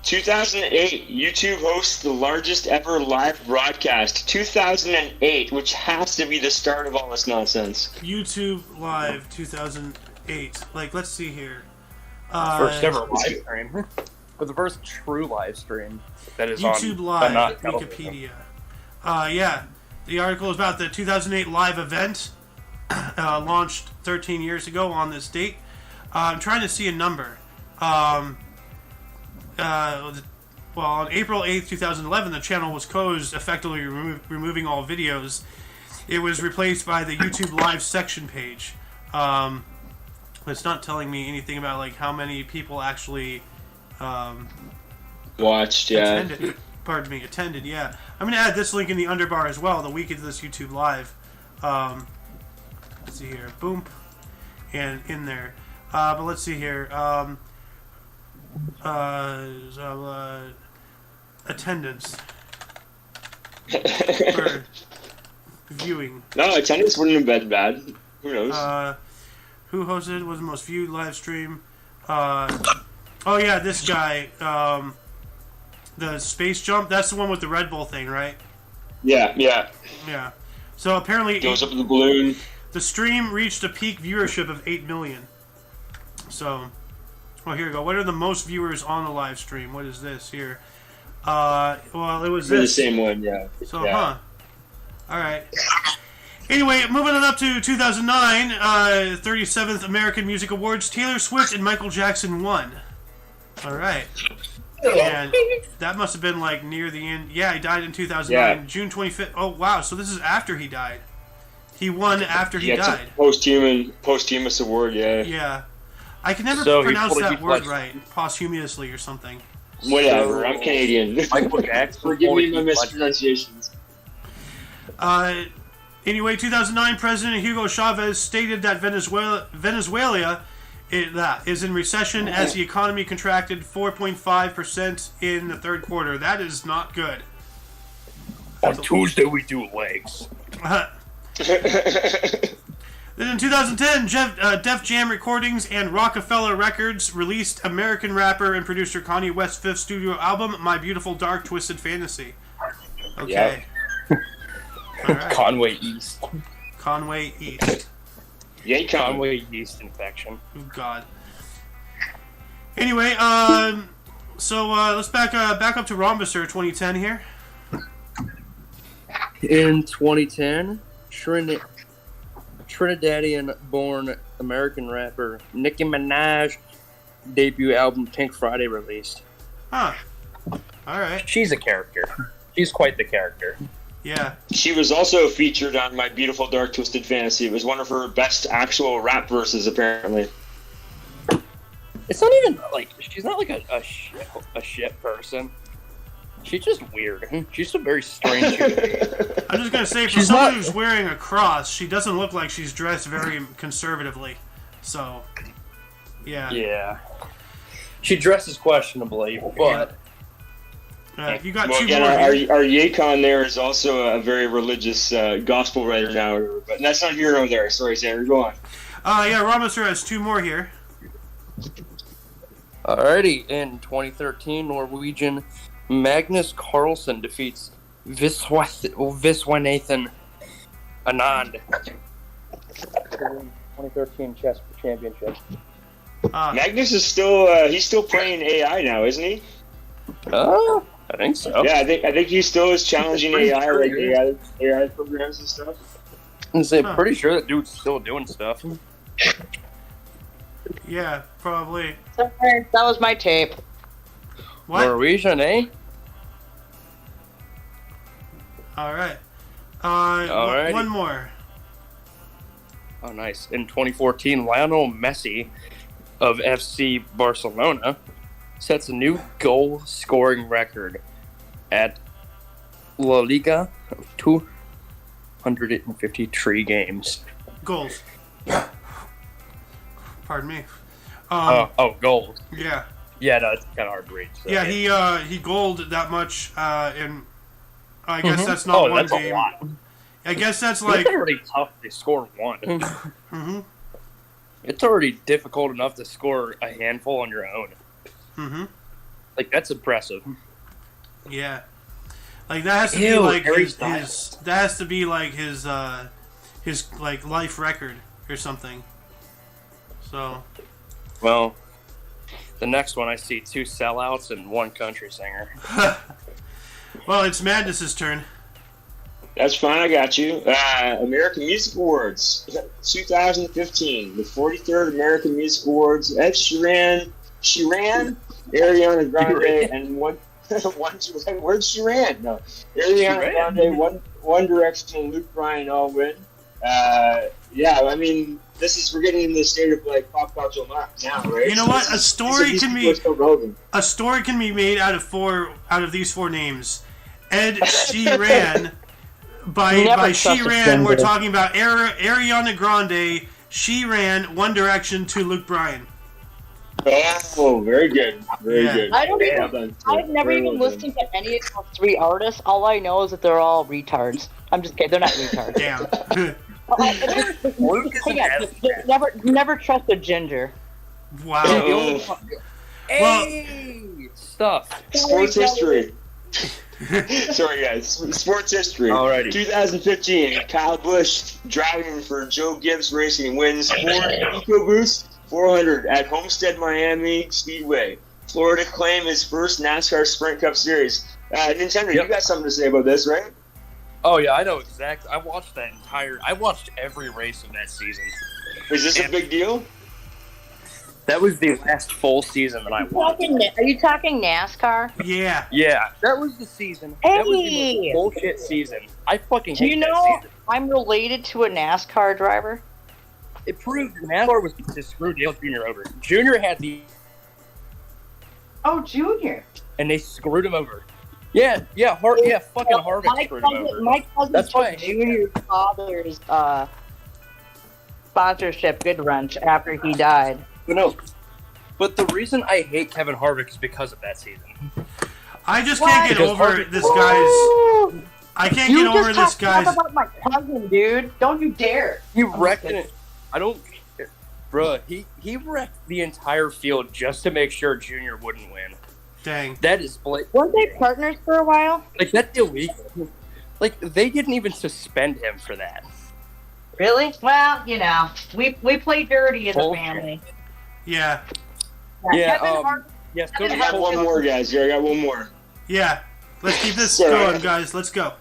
2008, YouTube hosts the largest ever live broadcast. 2008, which has to be the start of all this nonsense. YouTube Live 2008. Like, let's see here. First ever live stream. But the first true live stream that is YouTube on Live, Wikipedia. Yeah, the article is about the 2008 live event. Launched 13 years ago on this date. I'm trying to see a number. Well, on April 8th, 2011, the channel was closed, effectively removing all videos. It was replaced by the YouTube Live section page. It's not telling me anything about like how many people actually Watched, yeah. Attended, yeah. I'm going to add this link in the underbar as well, the week of this YouTube Live. Let's see here, boom, and in there. But let's see here. Attendance for viewing. No, attendance wouldn't have been bad. Who knows? Who hosted was the most viewed live stream? Oh yeah, this guy. The space jump. That's the one with the Red Bull thing, right? Yeah. So apparently, Goes up in the balloon. the stream reached a peak viewership of 8 million. So, well, here we go. What are the most viewers on the live stream? What is this here? Well, it was The this. same one, yeah. So, yeah. All right. Anyway, moving on up to 2009, 37th American Music Awards, Taylor Swift and Michael Jackson won. All right. And that must have been like near the end. Yeah, he died in 2009, Yeah. June 25th. Oh, wow. So this is after he died. He won after he It's a died. posthumous award, yeah. Yeah. I can never So he pronounce pulled a that huge word punch. right. Posthumously or something. Whatever, So- I'm Canadian. Michael Jackson. Forgive me my mispronunciations. Anyway, 2009, President Hugo Chavez stated that Venezuela is in recession as the economy contracted 4.5% in the third quarter. That is not good. On Tuesday we do legs. Then in 2010, Def Jam Recordings and Rockefeller Records released American rapper and producer Kanye West's fifth studio album, My Beautiful Dark Twisted Fantasy. Okay. Yep. All right. Conway East. Conway East. Yay, Conway Yeast infection. Oh, God. Anyway, so let's back up to Rhombusser 2010 here. In 2010, Trinidadian-born American rapper Nicki Minaj debut album Pink Friday released. Huh. All right. She's a character. She's quite the character. Yeah. She was also featured on My Beautiful Dark Twisted Fantasy. It was one of her best actual rap verses, apparently. It's not even like she's not like a shit person. She's just weird. She's a very strange human being. I'm just gonna say, for She's someone not- who's wearing a cross, she doesn't look like she's dressed very conservatively. So, yeah. Yeah. She dresses questionably, but You got Well, two again, more. our here. Yacon there is also a very religious gospel writer now, but that's not here nor there. Sorry, Xander, go on. Yeah, Rhombusser has two more here. alrighty. In 2013, Norwegian Magnus Carlsen defeats Viswanathan Anand. 2013 chess championship. Magnus is still he's still playing AI now, isn't he? I think so. Yeah, I think he still is challenging AI, like AI programs and stuff. I'm pretty sure that dude's still doing stuff. Yeah, probably. Sorry, that was my tape. What? Norwegian, eh? All right. Alrighty. One more. Oh, nice. In 2014, Lionel Messi of FC Barcelona sets a new goal-scoring record at La Liga of 253 games. Goals. Pardon me. Goals. Yeah. Yeah, no, it's kind of hard to read. So. Yeah, he goaled that much, and I guess that's not one that's game. a lot. I guess that's It's like. already tough to score one. Mm-hmm. It's already difficult enough to score a handful on your own. Mm-hmm. Like, that's impressive. Yeah. Like that has to be Ew, like Harry his Styles. that has to be like his like life record or something. So. Well, the next one I see two sellouts and one country singer. Well, it's Madness's turn. That's fine, I got you. American Music Awards, 2015, the 43rd American Music Awards. Ed Sheeran, Ariana Grande, and where'd Sheeran? No, Ariana Grande, One Direction, and Luke Bryan all win. Yeah, I mean, we're getting into the state of like pop culture now, right? You know what? A story can be relevant. a story can be made out of these four names. Ed Sheeran. By Sheeran, we're talking about Ariana Grande, Sheeran, One Direction to Luke Bryan. Oh, very good. Very good. I've never even listened to any of those three artists. All I know is that they're all retards. I'm just kidding. They're not retards. Damn. Never trust a ginger. Wow. Hey! Stuff. Sports history. Sorry, guys. Sports history. Alrighty. 2015, Kyle Busch driving for Joe Gibbs Racing wins Ford EcoBoost 400 at Homestead Miami Speedway. Florida claim his first NASCAR Sprint Cup Series. Nintendo, you got something to say about this, right? Oh yeah, I know exactly. I watched every race of that season. Is this a big deal? That was the last full season that I watched. Are you talking NASCAR? Yeah. Yeah, that was the season. Hey! That was the most bullshit season. I fucking hate Do you that know season. I'm related to a NASCAR driver? It proved that NASCAR was to screw Dale Jr. over. Jr. had the... Oh, Junior. And they screwed him over. Yeah, fucking Harvick screwed him over. My cousin That's why I took hate Junior's father's sponsorship good wrench after he died. But the reason I hate Kevin Harvick is because of that season. I just can't get over this guy's. I can't get over this guy's. Talk about my cousin, dude. Don't you dare. He wrecked it. I don't, bruh. He wrecked the entire field just to make sure Junior wouldn't win. Dang. That is blatant. Weren't they partners for a while? Like, that's illegal. Like, they didn't even suspend him for that. Really? Well, we play dirty as a family. Yeah. Yeah. Kevin Hart- Yes. I got one more, guys. I got one more. Yeah. Let's keep this Sorry. going, guys. Let's go.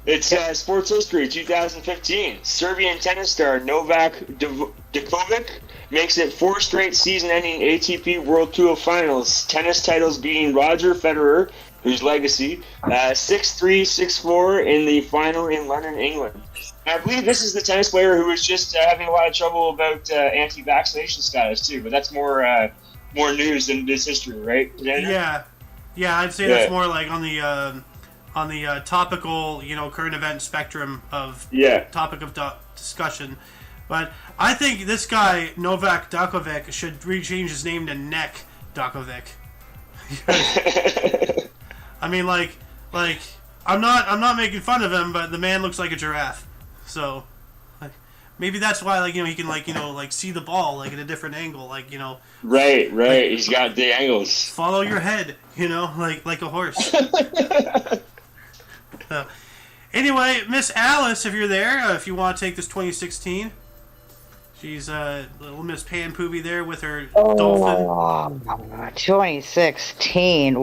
It's Sports History 2015. Serbian tennis star Novak Djokovic makes it 4 straight season-ending ATP World Tour finals. Tennis titles beating Roger Federer, whose legacy, 6-3, 6-4 in the final in London, England. I believe this is the tennis player who was just having a lot of trouble about anti-vaccination status too, but that's more news than this history, right? Yeah, I'd say that's more like on the topical, current event spectrum of topic of discussion. But I think this guy Novak Djokovic should rechange his name to Neck Djokovic. I mean, like I'm not making fun of him, but the man looks like a giraffe. So, maybe that's why, he can, see the ball, at a different angle, Right. He's got the angles. Follow your head, like a horse. Anyway, Miss Alice, if you're there, if you want to take this 2016, she's little Miss Pan Poobie there with her dolphin. 2016.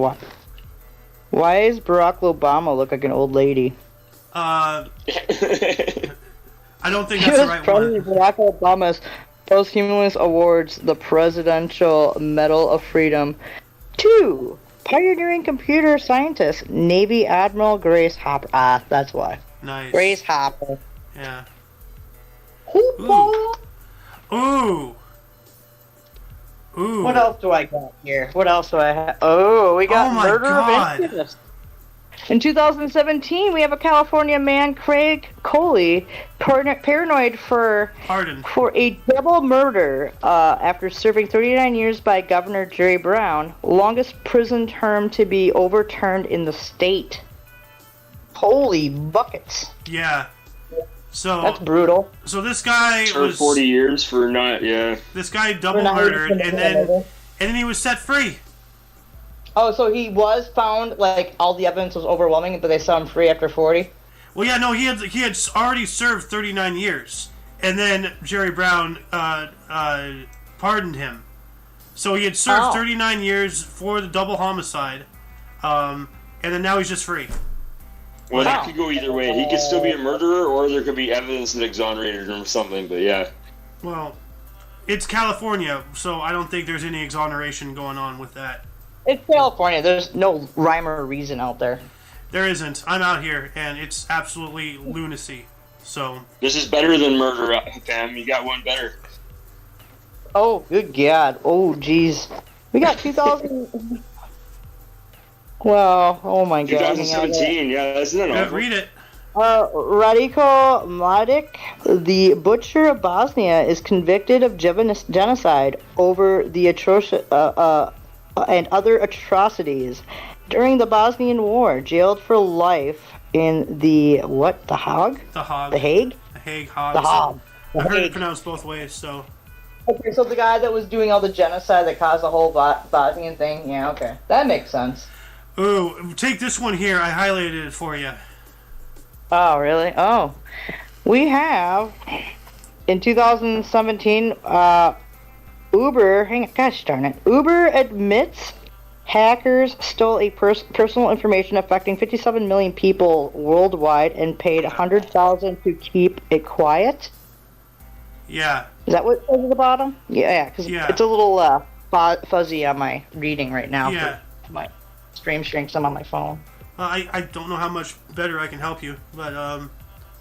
Why does Barack Obama look like an old lady? I don't think that's the right President one. Barack Obama's posthumous awards the Presidential Medal of Freedom to pioneering computer scientist Navy Admiral Grace Hopper. That's why. Nice. Grace Hopper. Yeah. Ooh. Ooh. What else do I got here? What else do I have? Oh, we got Oh my Murder God. of Interest. In 2017, we have a California man, Craig Coley, paranoid for a double murder after serving 39 years by Governor Jerry Brown, longest prison term to be overturned in the state. Holy buckets. Yeah. So that's brutal. So this guy served 40 years for not. This guy double murdered, and then he was set free. Oh, so he was found, all the evidence was overwhelming, but they set him free after 40? Well, yeah, no, he had already served 39 years, and then Jerry Brown pardoned him. So he had served 39 years for the double homicide, and then now he's just free. Well, that could go either way. He could still be a murderer, or there could be evidence that exonerated him or something, but yeah. Well, it's California, so I don't think there's any exoneration going on with that. It's California. There's no rhyme or reason out there. There isn't. I'm out here, and it's absolutely lunacy. So this is better than murder, fam. You got one better. Oh, good God. Oh, jeez. We got 2000... Well, oh my God. 2017, yeah, that's not awful. Read it. Radiko Mladic, the butcher of Bosnia, is convicted of genocide over the and other atrocities during the Bosnian War, jailed for life in the what? The Hague? The Hague. The Hague? The Hague. Hague. The Hague. I've heard it pronounced both ways, so. Okay, so the guy that was doing all the genocide that caused the whole Bosnian thing? Yeah, okay. That makes sense. Ooh, take this one here. I highlighted it for you. Oh, really? Oh. We have, in 2017, Uber, gosh darn it. Uber admits hackers stole a personal information affecting 57 million people worldwide and paid $100,000 to keep it quiet. Yeah. Is that what it says at the bottom? Yeah, because it's a little fuzzy on my reading right now. Yeah. My stream shrinks. I'm on my phone. I don't know how much better I can help you, but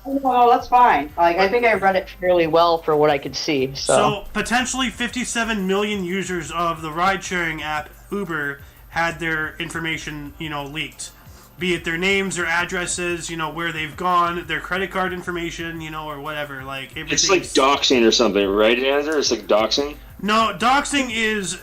Well, that's fine. I think I read it fairly well for what I could see. So potentially 57 million users of the ride-sharing app Uber had their information, leaked. Be it their names, their addresses, where they've gone, their credit card information, or whatever. It's like doxing or something, right, Andrew? It's like doxing? No, doxing is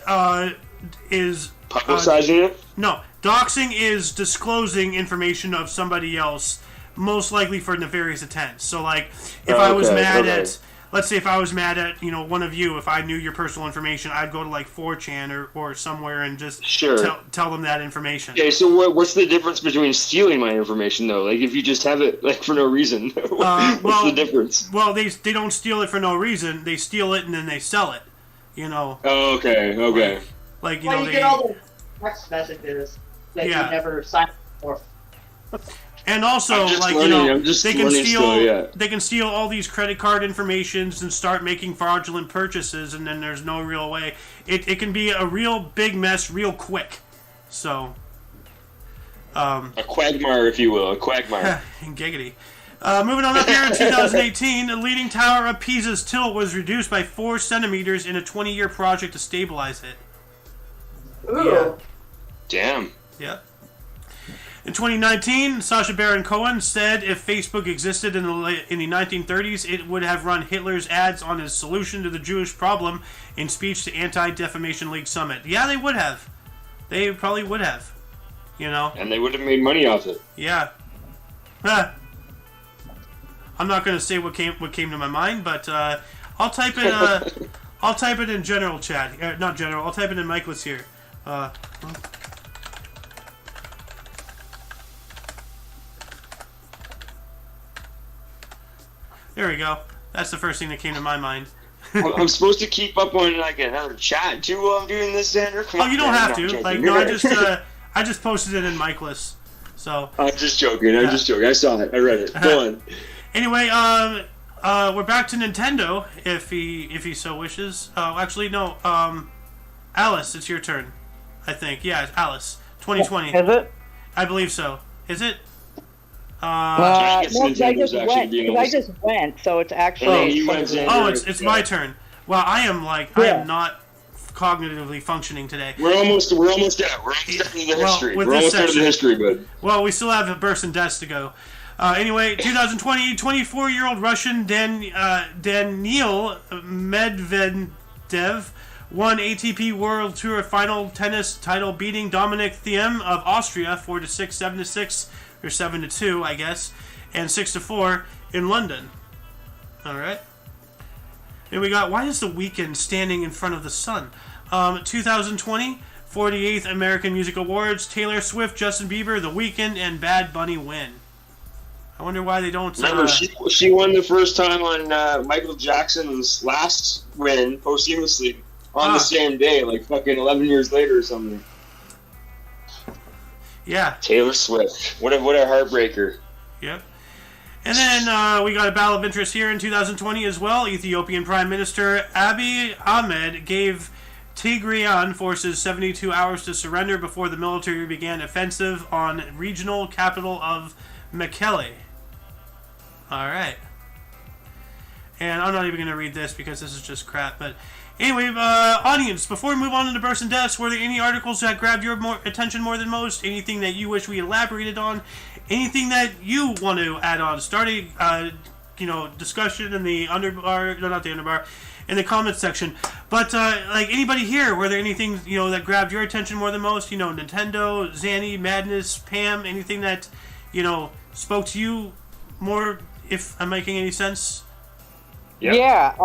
publicizing it? No, doxing is disclosing information of somebody else, most likely for nefarious intent. So, if I was mad at, let's say if I was mad at, one of you, if I knew your personal information, I'd go to like 4chan or somewhere and just tell them that information. Okay, so what's the difference between stealing my information though? Like if you just have it like for no reason, what's the difference? Well, they don't steal it for no reason. They steal it and then they sell it. Oh, okay. Like you get all the text messages that you never signed for. And also, they can steal all these credit card informations and start making fraudulent purchases, and then there's no real way. It can be a real big mess real quick. So, a quagmire, if you will, a quagmire. Giggity. Moving on up here in 2018, the leaning tower of Pisa's tilt was reduced by 4 centimeters in a 20-year project to stabilize it. Ooh. Yeah. Damn. Yeah. In 2019, Sacha Baron Cohen said if Facebook existed in the 1930s, it would have run Hitler's ads on his solution to the Jewish problem in speech to Anti-Defamation League Summit. Yeah, they would have. They probably would have. And they would have made money off it. Yeah. I'm not going to say what came to my mind, but I'll type it. I'll type it in general chat. Not general. I'll type it in Michael's here. There we go. That's the first thing that came to my mind. I'm supposed to keep up on like another chat too while I'm doing this, Xander. You don't have to. I just posted it in Michael's. So. I'm just joking. I saw it. I read it. Go on. Anyway, we're back to Nintendo, if he so wishes. Actually, no. Alice, it's your turn. I think. Yeah, it's Alice. 2020. Is it? I believe so. Is it? No, I just went, so it's actually. It's my turn. Well, I am I am not cognitively functioning today. We're almost there. We're almost done with the history. We're almost done with the history, bud. Well, we still have a births and deaths to go. Anyway, 2020, 24-year-old Russian Daniil Medvedev won ATP World Tour final tennis title, beating Dominic Thiem of Austria 4-6, 7-6, or 7-2, I guess, and 6-4 in London. All right. And we got, why is the weekend standing in front of the sun? 2020, 48th American Music Awards, Taylor Swift, Justin Bieber, The Weeknd, and Bad Bunny win. I wonder why they don't. Remember, she won the first time on Michael Jackson's last win posthumously on the same day, like fucking 11 years later or something. Yeah. Taylor Swift. What a heartbreaker. Yep. And then we got a battle of interest here in 2020 as well. Ethiopian Prime Minister Abiy Ahmed gave Tigrayan forces 72 hours to surrender before the military began offensive on regional capital of Mekelle. All right. And I'm not even going to read this because this is just crap. But anyway, audience, before we move on to the births and deaths, were there any articles that grabbed your attention more than most? Anything that you wish we elaborated on? Anything that you want to add on? Starting, discussion in the underbar, no, not the underbar, in the comments section. But anybody here, were there anything that grabbed your attention more than most? Nintendo, Zanny, Madness, Pam, anything that spoke to you more? If I'm making any sense. Yep. Yeah,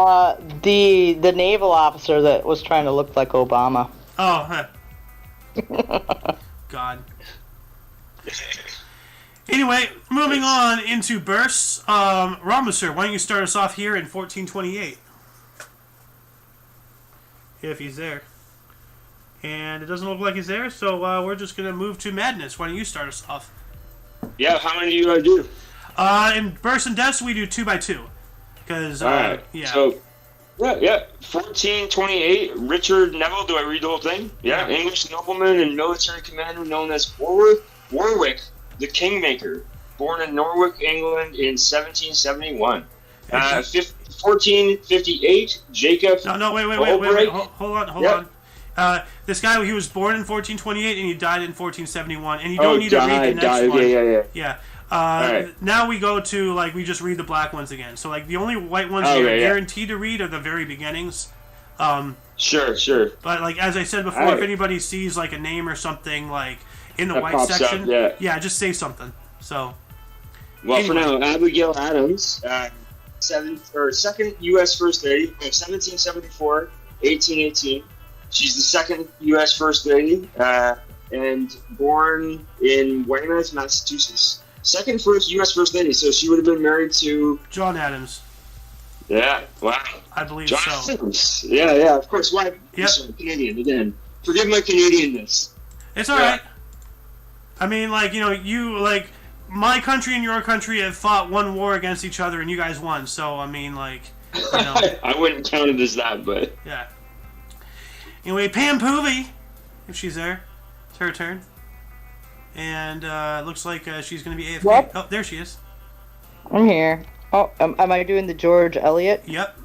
the naval officer that was trying to look like Obama. Oh, huh. God. Anyway, moving on into bursts. Ramusur, why don't you start us off here in 1428? If he's there. And it doesn't look like he's there, so we're just going to move to Madness. Why don't you start us off? Yeah, how many do you do? In bursts and deaths, we do 2 by 2. Because, Alright, yeah. So, 1428, Richard Neville, do I read the whole thing? Yeah. English nobleman and military commander known as Warwick the Kingmaker, born in Norwich, England in 1771. 1458, Jacob. No, wait. Hold on. This guy, he was born in 1428 and he died in 1471. And you don't need to read the next one. Yeah. Right. Now we go to, we just read the black ones again. So, the only white ones you're guaranteed to read are the very beginnings. Sure. But, as I said before, if anybody sees, a name or something, in the that white section, just say something. So. Well, anyway. For now, Abigail Adams, second U.S. First Lady of 1774, 1818. She's the second U.S. First Lady, and born in Weymouth, Massachusetts. Second first U.S. First Lady, so she would have been married to John Adams. Yeah, wow. I believe John so. Adams. Yeah, of course. Why? Yep. Sorry, Canadian again. Forgive my Canadianness. It's all right. I mean, like, you like my country and your country have fought one war against each other, and you guys won. So I mean, like, I wouldn't count it as that, but yeah. Anyway, Pam Poovey, if she's there, it's her turn, and looks like she's going to be AFK. What? Oh, there she is. I'm here. Oh, am I doing the George Eliot? Yep.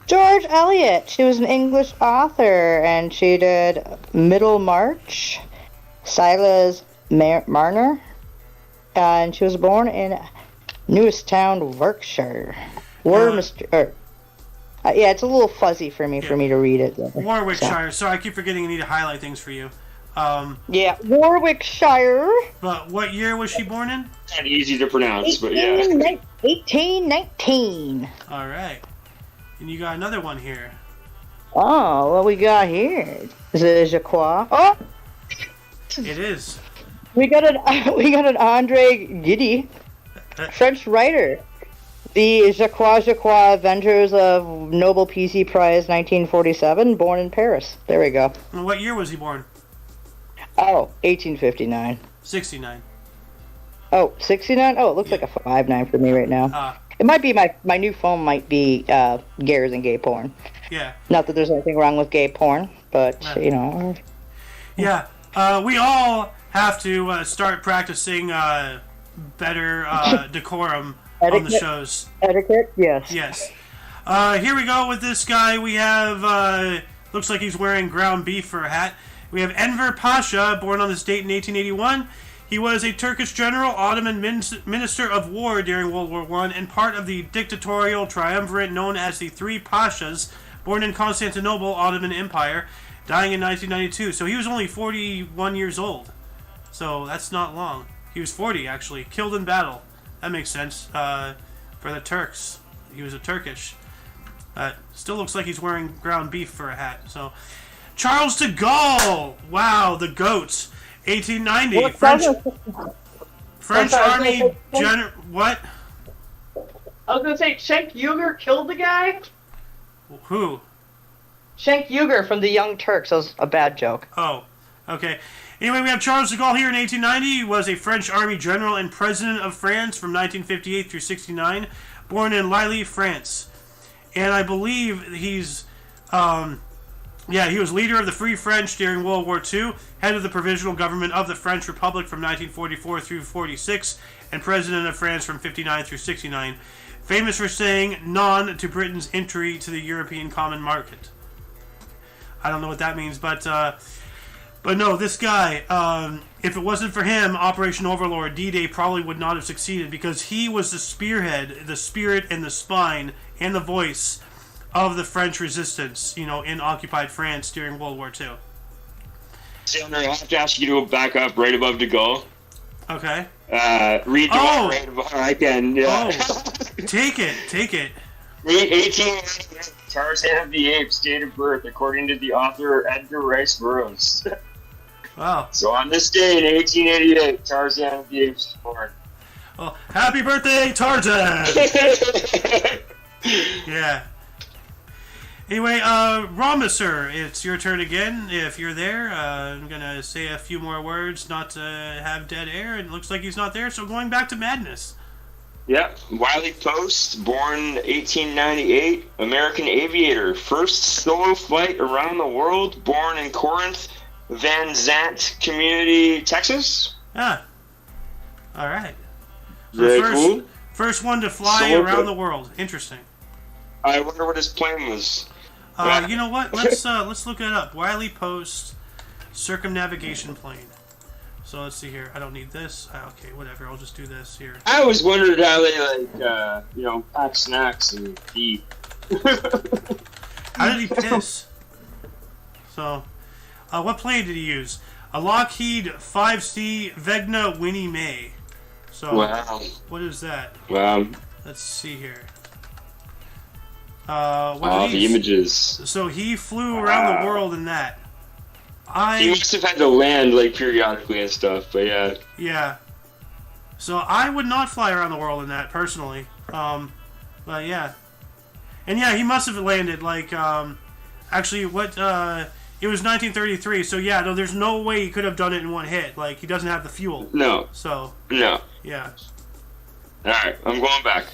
George Eliot. She was an English author, and she did Middlemarch, Silas Marner, and she was born in Newistown, Berkshire. Yeah, it's a little fuzzy for me to read it. Warwickshire. So I keep forgetting I need to highlight things for you. Yeah, Warwickshire. But what year was she born in? not easy to pronounce, but yeah. 1819. All right. And you got another one here. Oh, what we got here? Is it Jacques? Oh, It is. we got an Andre Gide, French writer. The Jacques Avengers of Nobel Peace Prize 1947, born in Paris. There we go. And what year was he born? Oh, 1859. 69. Oh, 69? Oh, it looks like a 5'9" for me right now. It might be my new phone might be Gares and gay porn. Yeah. Not that there's anything wrong with gay porn, but, you know. Yeah. We all have to start practicing better decorum on the shows. Etiquette? Yes. Yes. Here we go with this guy. We have, looks like he's wearing ground beef for a hat. We have Enver Pasha, born on this date in 1881. He was a Turkish general, Ottoman minister of war during World War I, and part of the dictatorial triumvirate known as the Three Pashas, born in Constantinople, Ottoman Empire, dying in 1992. So he was only 41 years old. So that's not long. He was 40, actually. Killed in battle. That makes sense. For the Turks. He was a Turkish. Still looks like he's wearing ground beef for a hat. So, Charles de Gaulle! Wow, the GOAT. 1890. French Army General. What? I was gonna say Cenk Uygur killed the guy. Who? Cenk Uygur from the Young Turks. That was a bad joke. Oh, okay. Anyway, we have Charles de Gaulle here in 1890. He was a French army general and president of France from 1958 through 69, born in Lille, France. And I believe he's, he was leader of the Free French during World War II, head of the Provisional Government of the French Republic from 1944 through 46, and president of France from 59 through 69. Famous for saying non to Britain's entry to the European Common Market. I don't know what that means, but no, this guy, if it wasn't for him, Operation Overlord, D-Day probably would not have succeeded, because he was the spearhead, the spirit and the spine and the voice of the French resistance, in occupied France during World War II. Sailor, I have to ask you to go back up right above de Gaulle. Okay. Read the one right above. I can. Yeah. Oh, take it. 1898, Tarzan of the Apes, date of birth, according to the author Edgar Rice Burroughs. Wow. So on this day in 1888, Tarzan of the Apes was born. Well, happy birthday, Tarzan! Yeah. Anyway, Romisser, it's your turn again. If you're there, I'm gonna say a few more words, not to have dead air. It looks like he's not there, so going back to madness. Yep. Wiley Post, born 1898, American aviator. First solo flight around the world, born in Corinth, Van Zant Community, Texas. Ah. All right. So Very cool. First one to fly around the world. Interesting. I wonder what his plane was. You know what? Let's look it up. Wiley Post circumnavigation plane. So let's see here. I don't need this. Okay, whatever. I'll just do this here. I always wondered how they pack snacks and eat. How did he piss? So, what plane did he use? A Lockheed 5C Vegna Winnie May. So, wow. What is that? Wow. Let's see here. The images. So he flew around the world in that. He must have had to land like periodically and stuff, but yeah. Yeah. So I would not fly around the world in that personally. But yeah. And yeah, he must have landed like actually what it was 1933. So yeah, no, there's no way he could have done it in one hit. Like he doesn't have the fuel. No. So no. Yeah. All right, I'm going back.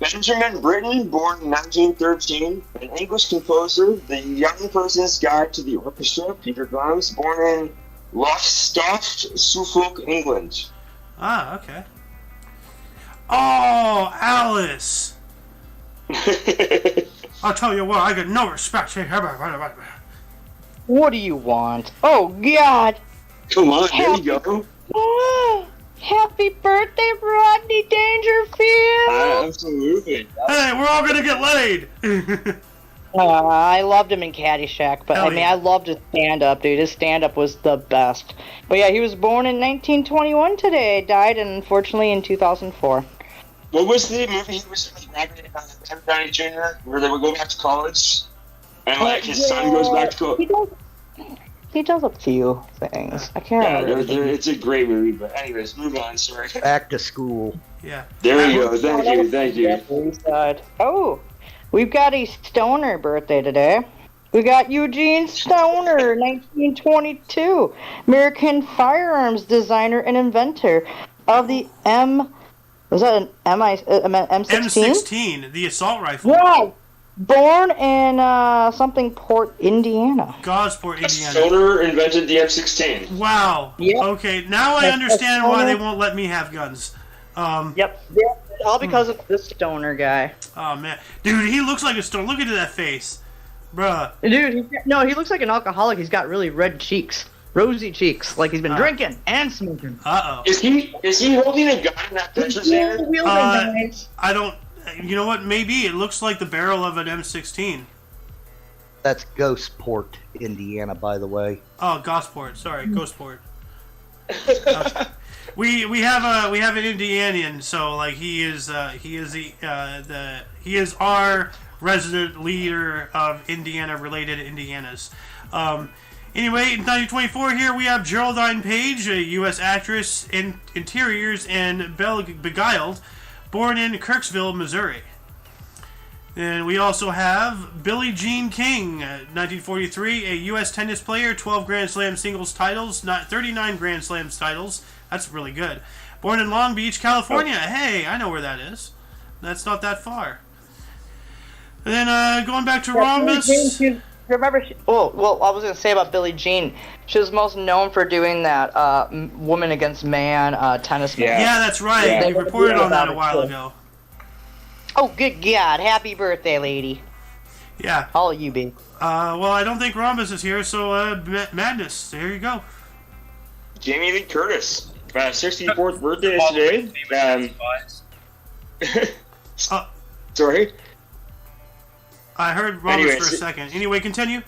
Benjamin Britten, born in 1913, an English composer, the young person's guide to the orchestra. Peter Grimes, born in Lowestoft, Suffolk, England. Ah, okay. Oh, Alice! I'll tell you what, I got no respect. What do you want? Oh, God! Come on, there you go. Happy birthday, Rodney Dangerfield! Absolutely. Hey, we're all gonna get laid! I loved him in Caddyshack, but I loved his stand-up, dude. His stand-up was the best. But yeah, he was born in 1921 today. Died, unfortunately, in 2004. What was the movie he was with Robert Downey Jr., where they would go back to college? And, like, his son goes back to college? He does a few things. I can't remember. It's a great movie, but anyways, move on, sorry. Back to school. Yeah. There we go, thank you. Oh, we've got a Stoner birthday today. We got Eugene Stoner, 1922. American firearms designer and inventor of the M16? M16, the assault rifle. Wow. Born in something Port, Indiana. Gosport, Indiana. Stoner invented the M16. Wow. Yep. Okay, now I understand why they won't let me have guns. Yep. All because of this Stoner guy. Oh, man. Dude, he looks like a stoner. Look into that face. Bruh. Dude, he looks like an alcoholic. He's got really red cheeks. Rosy cheeks. Like he's been drinking and smoking. Uh-oh. Is he holding a gun in that picture, Xander? I don't... You know what? Maybe. It looks like the barrel of an M16. That's Ghostport, Indiana, by the way. Oh, Gosport. Sorry, Ghostport. We have an Indianian, so like he is our resident leader of Indiana-related Indianas. Anyway, in 1924 here we have Geraldine Page, a U.S. actress in Interiors and Beguiled, born in Kirksville, Missouri. And we also have Billie Jean King, 1943, a U.S. tennis player, 12 Grand Slam singles titles, 39 Grand Slams titles. That's really good. Born in Long Beach, California. Hey, I know where that is. That's not that far. And then going back to Rhombus. Remember, I was going to say about Billie Jean. She was most known for doing that woman against man tennis match. Yeah, that's right. Yeah. We reported on that a while ago. Oh, good God. Happy birthday, lady. Yeah. All you be. Well, I don't think Rhombus is here, so Madness. There you go. Jamie Lee Curtis. 64th birthday today. Sorry? I heard Rhombus for a second. Anyway, continue.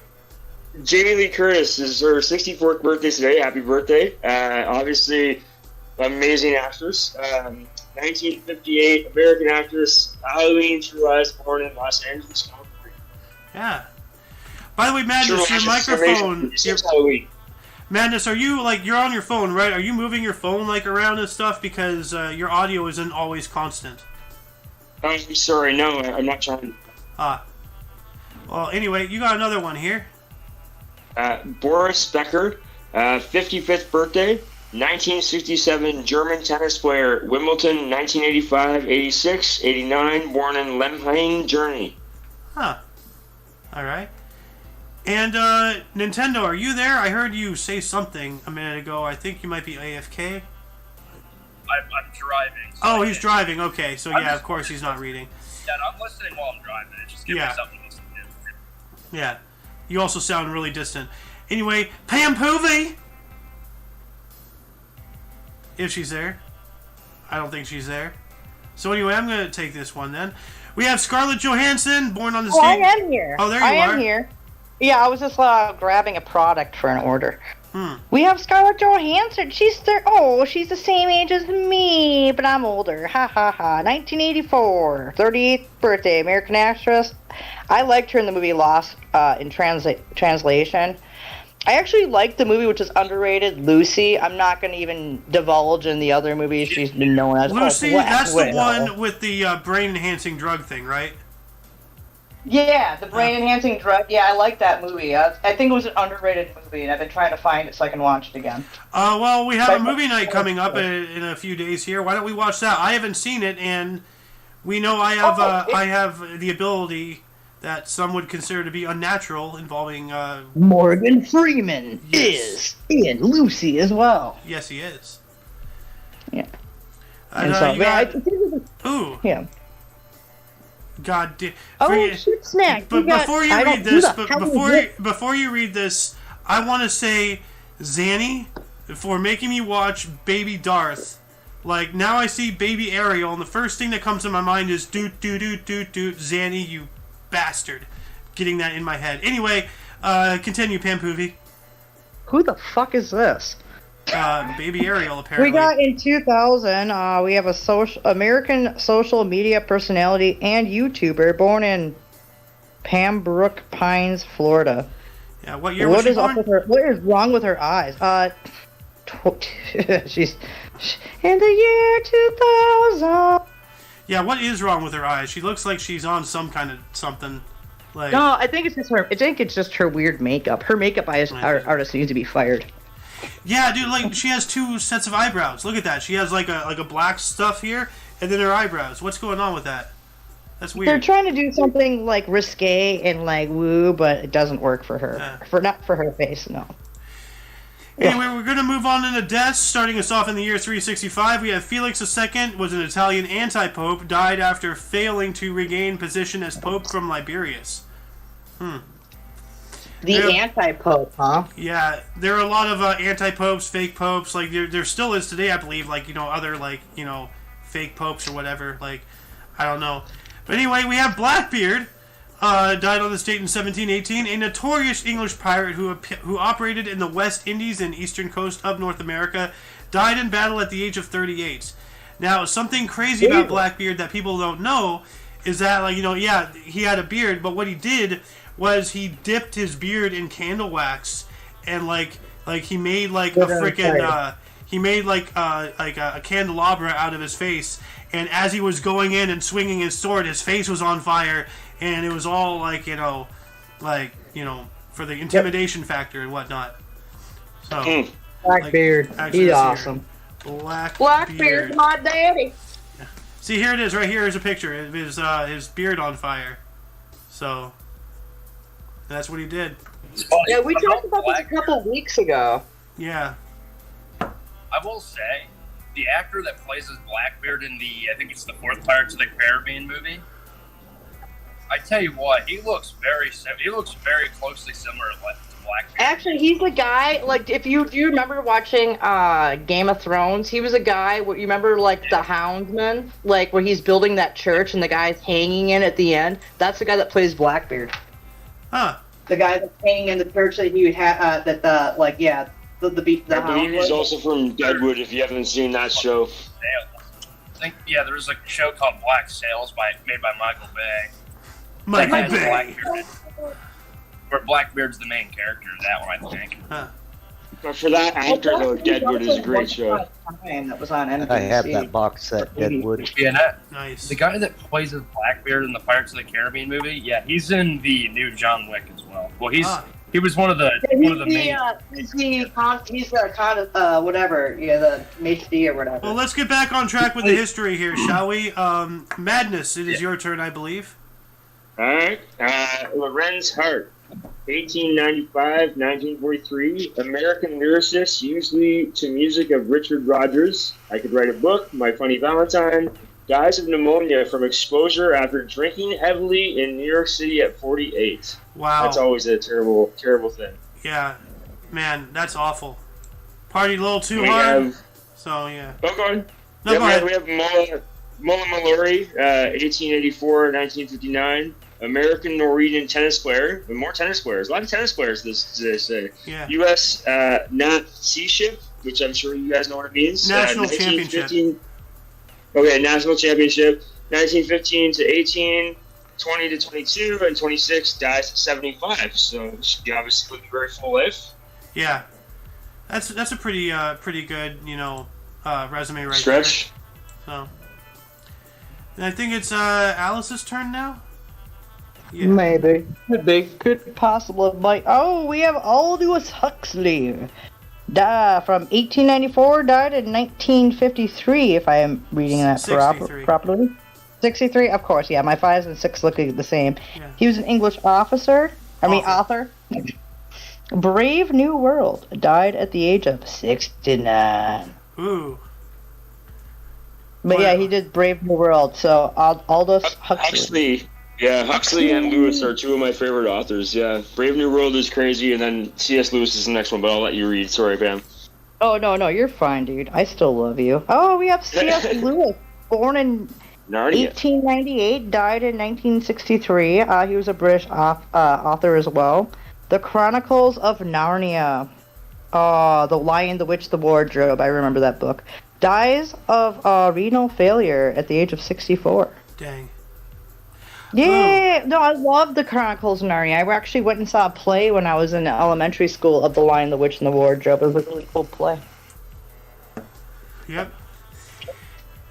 Jamie Lee Curtis is her 64th birthday today. Happy birthday. Obviously, amazing actress. 1958 American actress. Halloween True Lies, born in Los Angeles, California. Yeah. By the way, Madness, your microphone... Madness, are you, you're on your phone, right? Are you moving your phone, around and stuff? Because your audio isn't always constant. I'm sorry, no, I'm not trying. Well, anyway, you got another one here. Boris Becker, 55th birthday, 1967 German tennis player, Wimbledon, 1985, 86, 89, born in Lemhain, Germany. Huh. Alright. And, Nintendo, are you there? I heard you say something a minute ago. I think you might be AFK. I'm driving. So he's driving. Okay, so yeah, of course he's not reading. Yeah, no, I'm listening while I'm driving. It just gives me something to listen to. Yeah. You also sound really distant. Anyway, Pam Poovey! If she's there. I don't think she's there. So anyway, I'm going to take this one then. We have Scarlett Johansson, born on the stage. I am here. Oh, there you are. I am here. Yeah, I was just grabbing a product for an order. We have Scarlett Johansson. She's the same age as me, but I'm older. Ha ha ha. 1984, 38th birthday, American actress. I liked her in the movie Lost in translation. I actually liked the movie, which is underrated, Lucy. I'm not going to even divulge in the other movies she's been known as. Lucy, that's the one with the brain-enhancing drug thing, right? Yeah, the brain-enhancing drug. Yeah, I like that movie. I think it was an underrated movie, and I've been trying to find it so I can watch it again. Well, we have a movie night coming up in a few days here. Why don't we watch that? I haven't seen it, and we know I have the ability that some would consider to be unnatural, involving Morgan Freeman is in Lucy as well. Yes, he is. Yeah. Ooh. Yeah. God damn. Shit snack. But before you read this, I want to say, Zanny, for making me watch Baby Darth. Like, now I see Baby Ariel, and the first thing that comes to my mind is doot doot doot doot doot. Zanny, you bastard. Getting that in my head. Anyway, continue, Pampoovy. Who the fuck is this? Baby Ariel, apparently. We got in 2000, we have a American social media personality and YouTuber born in Pembroke Pines, Florida. Yeah, what year was she born? What is wrong with her eyes? She's in the year 2000. Yeah, what is wrong with her eyes? She looks like she's on some kind of something. Like, no, I think it's just her. I think it's just her weird makeup. Her makeup artist needs to be fired. Yeah, dude, like, she has two sets of eyebrows. Look at that. She has like a black stuff here, and then her eyebrows. What's going on with that? That's weird. They're trying to do something like risque and like woo, but it doesn't work for her. Not for her face, no. Anyway, we're going to move on into deaths. Starting us off in the year 365, we have Felix II, was an Italian anti-pope, died after failing to regain position as pope from Liberius. The anti-pope, huh? Yeah, there are a lot of anti-popes, fake popes. Like, there still is today, I believe, like, other, like, fake popes or whatever. Like, I don't know. But anyway, we have Blackbeard. Died on this date in 1718, a notorious English pirate who operated in the West Indies and eastern coast of North America, died in battle at the age of 38. Now, something crazy about Blackbeard that people don't know is that, like, he had a beard, but what he did was he dipped his beard in candle wax, and like he made like a freaking he made like a candelabra out of his face, and as he was going in and swinging his sword, his face was on fire. And it was all like, for the intimidation factor and whatnot. So, Blackbeard, he's awesome. Blackbeard's my daddy. Yeah. See, here it is. Right here is a picture of his beard on fire. So, that's what he did. Yeah, we talked about this a couple weeks ago. Yeah. I will say, the actor that plays as Blackbeard in I think it's the fourth Pirates of the Caribbean movie, I tell you what, he looks very closely similar to Blackbeard. Actually, he's the guy, like, do you remember watching Game of Thrones? He was a guy, you remember, like, the Houndsman? Like, where he's building that church and the guy's hanging in at the end? That's the guy that plays Blackbeard. Huh. The guy that's hanging in the church that he had, I believe he's also from Deadwood, if you haven't seen that show. I think, there's a show called Black Sails made by Michael Bay. Michael Bay. Where Blackbeard's the main character of that one, I think. Huh. But for that actor, though, Deadwood is a great show. That was on NBC. I have that box set, Deadwood. Yeah, Nice. the guy that plays as Blackbeard in the Pirates of the Caribbean movie, he's in the new John Wick as well. Well, he was one of the main. He's the maitre d' or whatever. Well, let's get back on track with the history here, shall we? Madness, it is your turn, I believe. All right. Lorenz Hart, 1895-1943, American lyricist, usually to music of Richard Rodgers. I Could Write a Book, My Funny Valentine, dies of pneumonia from exposure after drinking heavily in New York City at 48. Wow. That's always a terrible, terrible thing. Yeah. Man, that's awful. Partied a little too hard. So, yeah. Oh, go on. No, go ahead. We have Mullen Mallory, 1884-1959, American Norwegian tennis player. And more tennis players. A lot of tennis players this Yeah. U.S. Nat Sea Ship, which I'm sure you guys know what it means. National championship. Okay, national championship. 1915 to 18, 20 to 22, and 26 dies at 75. So she obviously lived a very full life. Yeah. That's a pretty good, resume right Stretch. there. So, and I think it's Alice's turn now. Yeah. Maybe. Could be. Could possibly. We have Aldous Huxley. From 1894, died in 1953, if I am reading that 63. properly. 63? Of course, yeah. My 5s and 6 look the same. Yeah. He was an English author. Brave New World. Died at the age of 69. Ooh. But Wow. yeah, he did Brave New World, so Aldous Huxley. Huxley. Yeah, Huxley and Lewis are two of my favorite authors. Yeah, Brave New World is crazy, and then C.S. Lewis is the next one, but I'll let you read. Sorry, Pam. Oh, no, you're fine, dude. I still love you. Oh, we have C.S. Lewis, born in Narnia. 1898, died in 1963. He was a British author as well. The Chronicles of Narnia. The Lion, the Witch, the Wardrobe. I remember that book. Dies of renal failure at the age of 64. Dang. Yeah, no, I love the Chronicles of Narnia. I actually went and saw a play when I was in elementary school of The Lion, the Witch, and the Wardrobe. It was a really cool play. Yep.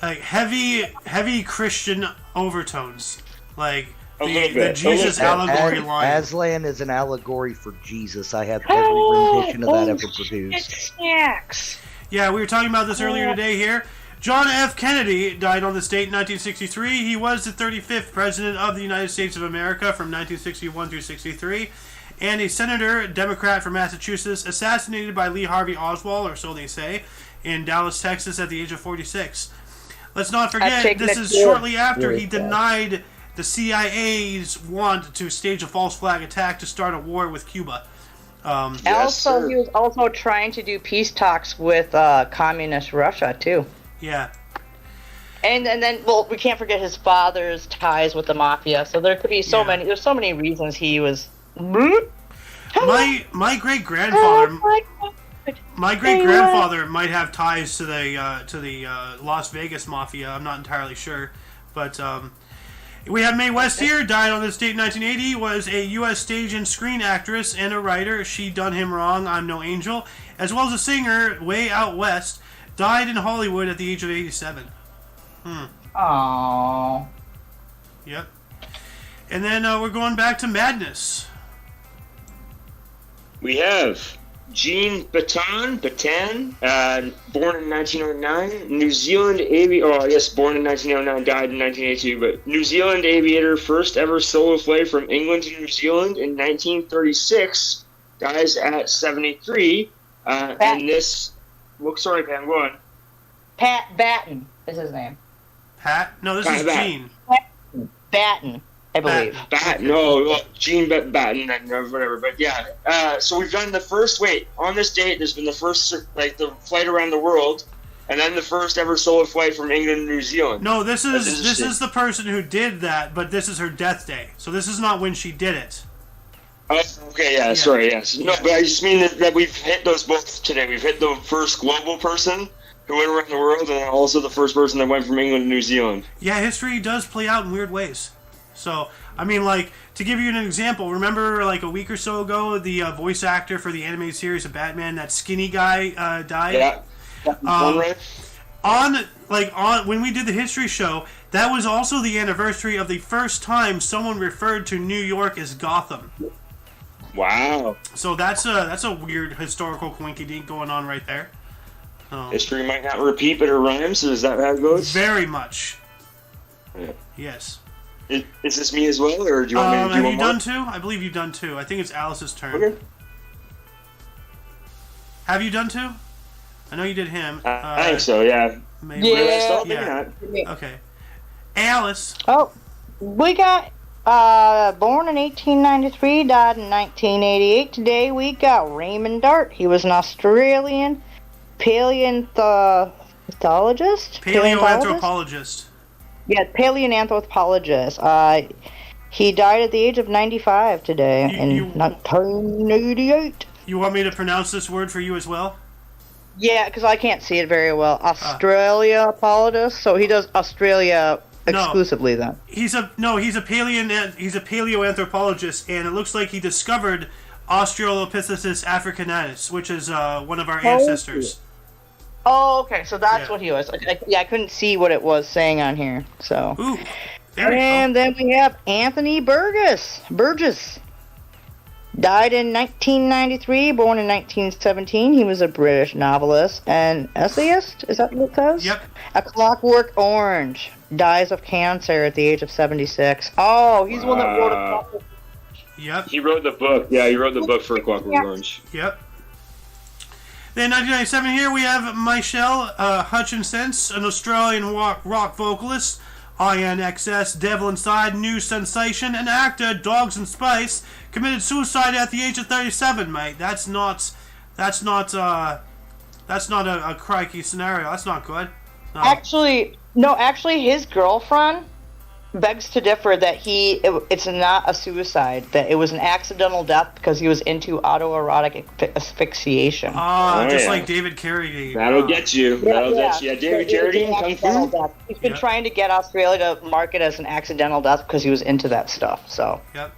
Like heavy Christian overtones, like the Jesus allegory line. Aslan is an allegory for Jesus. I have every rendition of that ever produced. Snacks. Yeah, we were talking about this earlier today here. John F. Kennedy died on this date in 1963. He was the 35th President of the United States of America from 1961 through 63, and a Senator, Democrat from Massachusetts, assassinated by Lee Harvey Oswald, or so they say, in Dallas, Texas at the age of 46. Let's not forget, this is shortly after he denied the CIA's want to stage a false flag attack to start a war with Cuba. He was also trying to do peace talks with communist Russia, too. Yeah. And then, we can't forget his father's ties with the mafia. So there could be there's so many reasons he was... My great grandfather might have ties to the Las Vegas mafia. I'm not entirely sure, but we have Mae West here. Died on this date in 1980. Was a U.S. stage and screen actress and a writer. She Done Him Wrong, I'm No Angel, as well as a singer. Way Out West. Died in Hollywood at the age of 87. Aww. Yep. And then we're going back to madness. We have Jean Baton, born in 1909, New Zealand born in 1909, died in 1982, but New Zealand aviator, first ever solo flight from England to New Zealand in 1936, dies at 73, and this... Well, sorry, Pam, go on. Pat Batten is his name. Pat? No, this is Gene. Batten, I believe. Batten, Gene Batten, whatever. But yeah, so we've done the first. On this date, there's been the first, the flight around the world, and then the first ever solo flight from England to New Zealand. No, this is the person who did that, but this is her death day. So this is not when she did it. Oh, okay, yeah, sorry, yes. No, but I just mean that we've hit those both today. We've hit the first global person who went around the world, and also the first person that went from England to New Zealand. Yeah, history does play out in weird ways. So, I mean, to give you an example, remember, a week or so ago, the voice actor for the animated series of Batman, that skinny guy, died? Yeah. When we did the history show, that was also the anniversary of the first time someone referred to New York as Gotham. Wow. So that's a weird historical coinkydink going on right there. History might not repeat, but it rhymes. Is that how it goes? Very much. Yeah. Yes. Is this me as well, or do you want me to do one more? Have you done two? I believe you've done two. I think it's Alice's turn. Okay. Have you done two? I know you did him. I think so, yeah. Maybe. Yeah. Okay. Alice. Oh, we got born in 1893, died in 1988. Today we got Raymond Dart. He was an Australian paleontologist. Paleoanthropologist. Yeah, paleoanthropologist. He died at the age of 95 today in 1988. You want me to pronounce this word for you as well? Yeah, because I can't see it very well. Australiapolitus, so he does Australia exclusively then. He's a paleoanthropologist, and it looks like he discovered Australopithecus africanus, which is one of our ancestors. Oh, okay, so that's what he was. I couldn't see what it was saying on here. So. Ooh, and then we have Anthony Burgess. Died in 1993, born in 1917. He was a British novelist and essayist. Is that what it says? Yep. A Clockwork Orange. Dies of cancer at the age of 76. Oh, he's the one that wrote a couple. Yep. He wrote the book. Yeah, he wrote the book for Clockwork Orange. Yep. Then 1997 here we have Michelle Hutchinson, an Australian rock vocalist. INXS, Devil Inside, new sensation, and actor, Dogs and Spice, committed suicide at the age of 37, mate. That's not a crikey scenario. That's not good. No. Actually, his girlfriend begs to differ that it's not a suicide, that it was an accidental death because he was into autoerotic asphyxiation. Just like David Carradine. That'll get you. That'll get you. Yeah, David Carradine, Kung Fu. He's been trying to get Australia to mark it as an accidental death because he was into that stuff. So. Yep.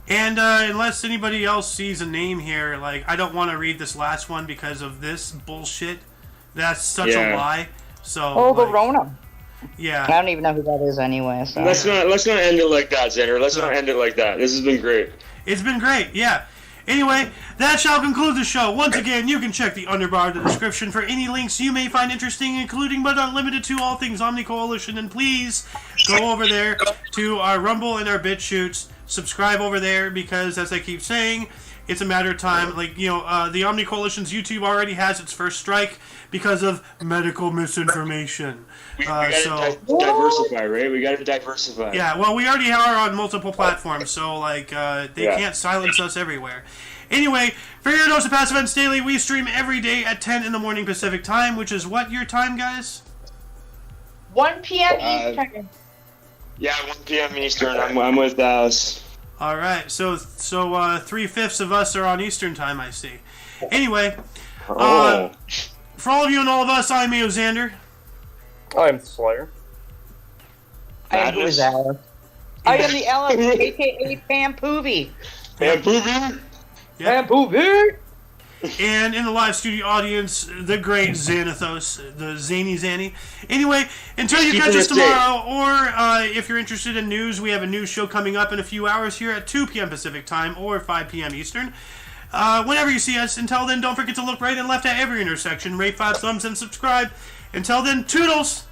And unless anybody else sees a name here, like, I don't want to read this last one because of this bullshit. That's such a lie. So. The Rona. Yeah. I don't even know who that is anyway. So. Let's not end it like that, Xander. Let's not end it like that. This has been great. It's been great, yeah. Anyway, that shall conclude the show. Once again, you can check the underbar of the description for any links you may find interesting, including but not limited to all things Omni Coalition. And please go over there to our Rumble and our BitChutes. Subscribe over there because, as I keep saying, it's a matter of time. Like, the Omni Coalition's YouTube already has its first strike because of medical misinformation. We gotta diversify, right? We gotta diversify. Yeah, well, we already are on multiple platforms, so, they can't silence us everywhere. Anyway, for your dose of Past Events Daily, we stream every day at 10 in the morning Pacific Time, which is what your time, guys? 1 p.m. Eastern. Yeah, 1 p.m. Eastern. I'm with Dallas. All right, so 3/5 of us are on Eastern Time, I see. Anyway, for all of you and all of us, I'm Xander. I'm Slayer. I am the Ellen, a.k.a. Pampoovy. Pampoovy? Yep. Pampoovy! And in the live studio audience, the great Xanathos, the Zany Zanny. Anyway, until you catch us tomorrow, or if you're interested in news, we have a news show coming up in a few hours here at 2 p.m. Pacific Time or 5 p.m. Eastern. Whenever you see us, until then, don't forget to look right and left at every intersection, rate 5 thumbs, and subscribe. Until then, toodles!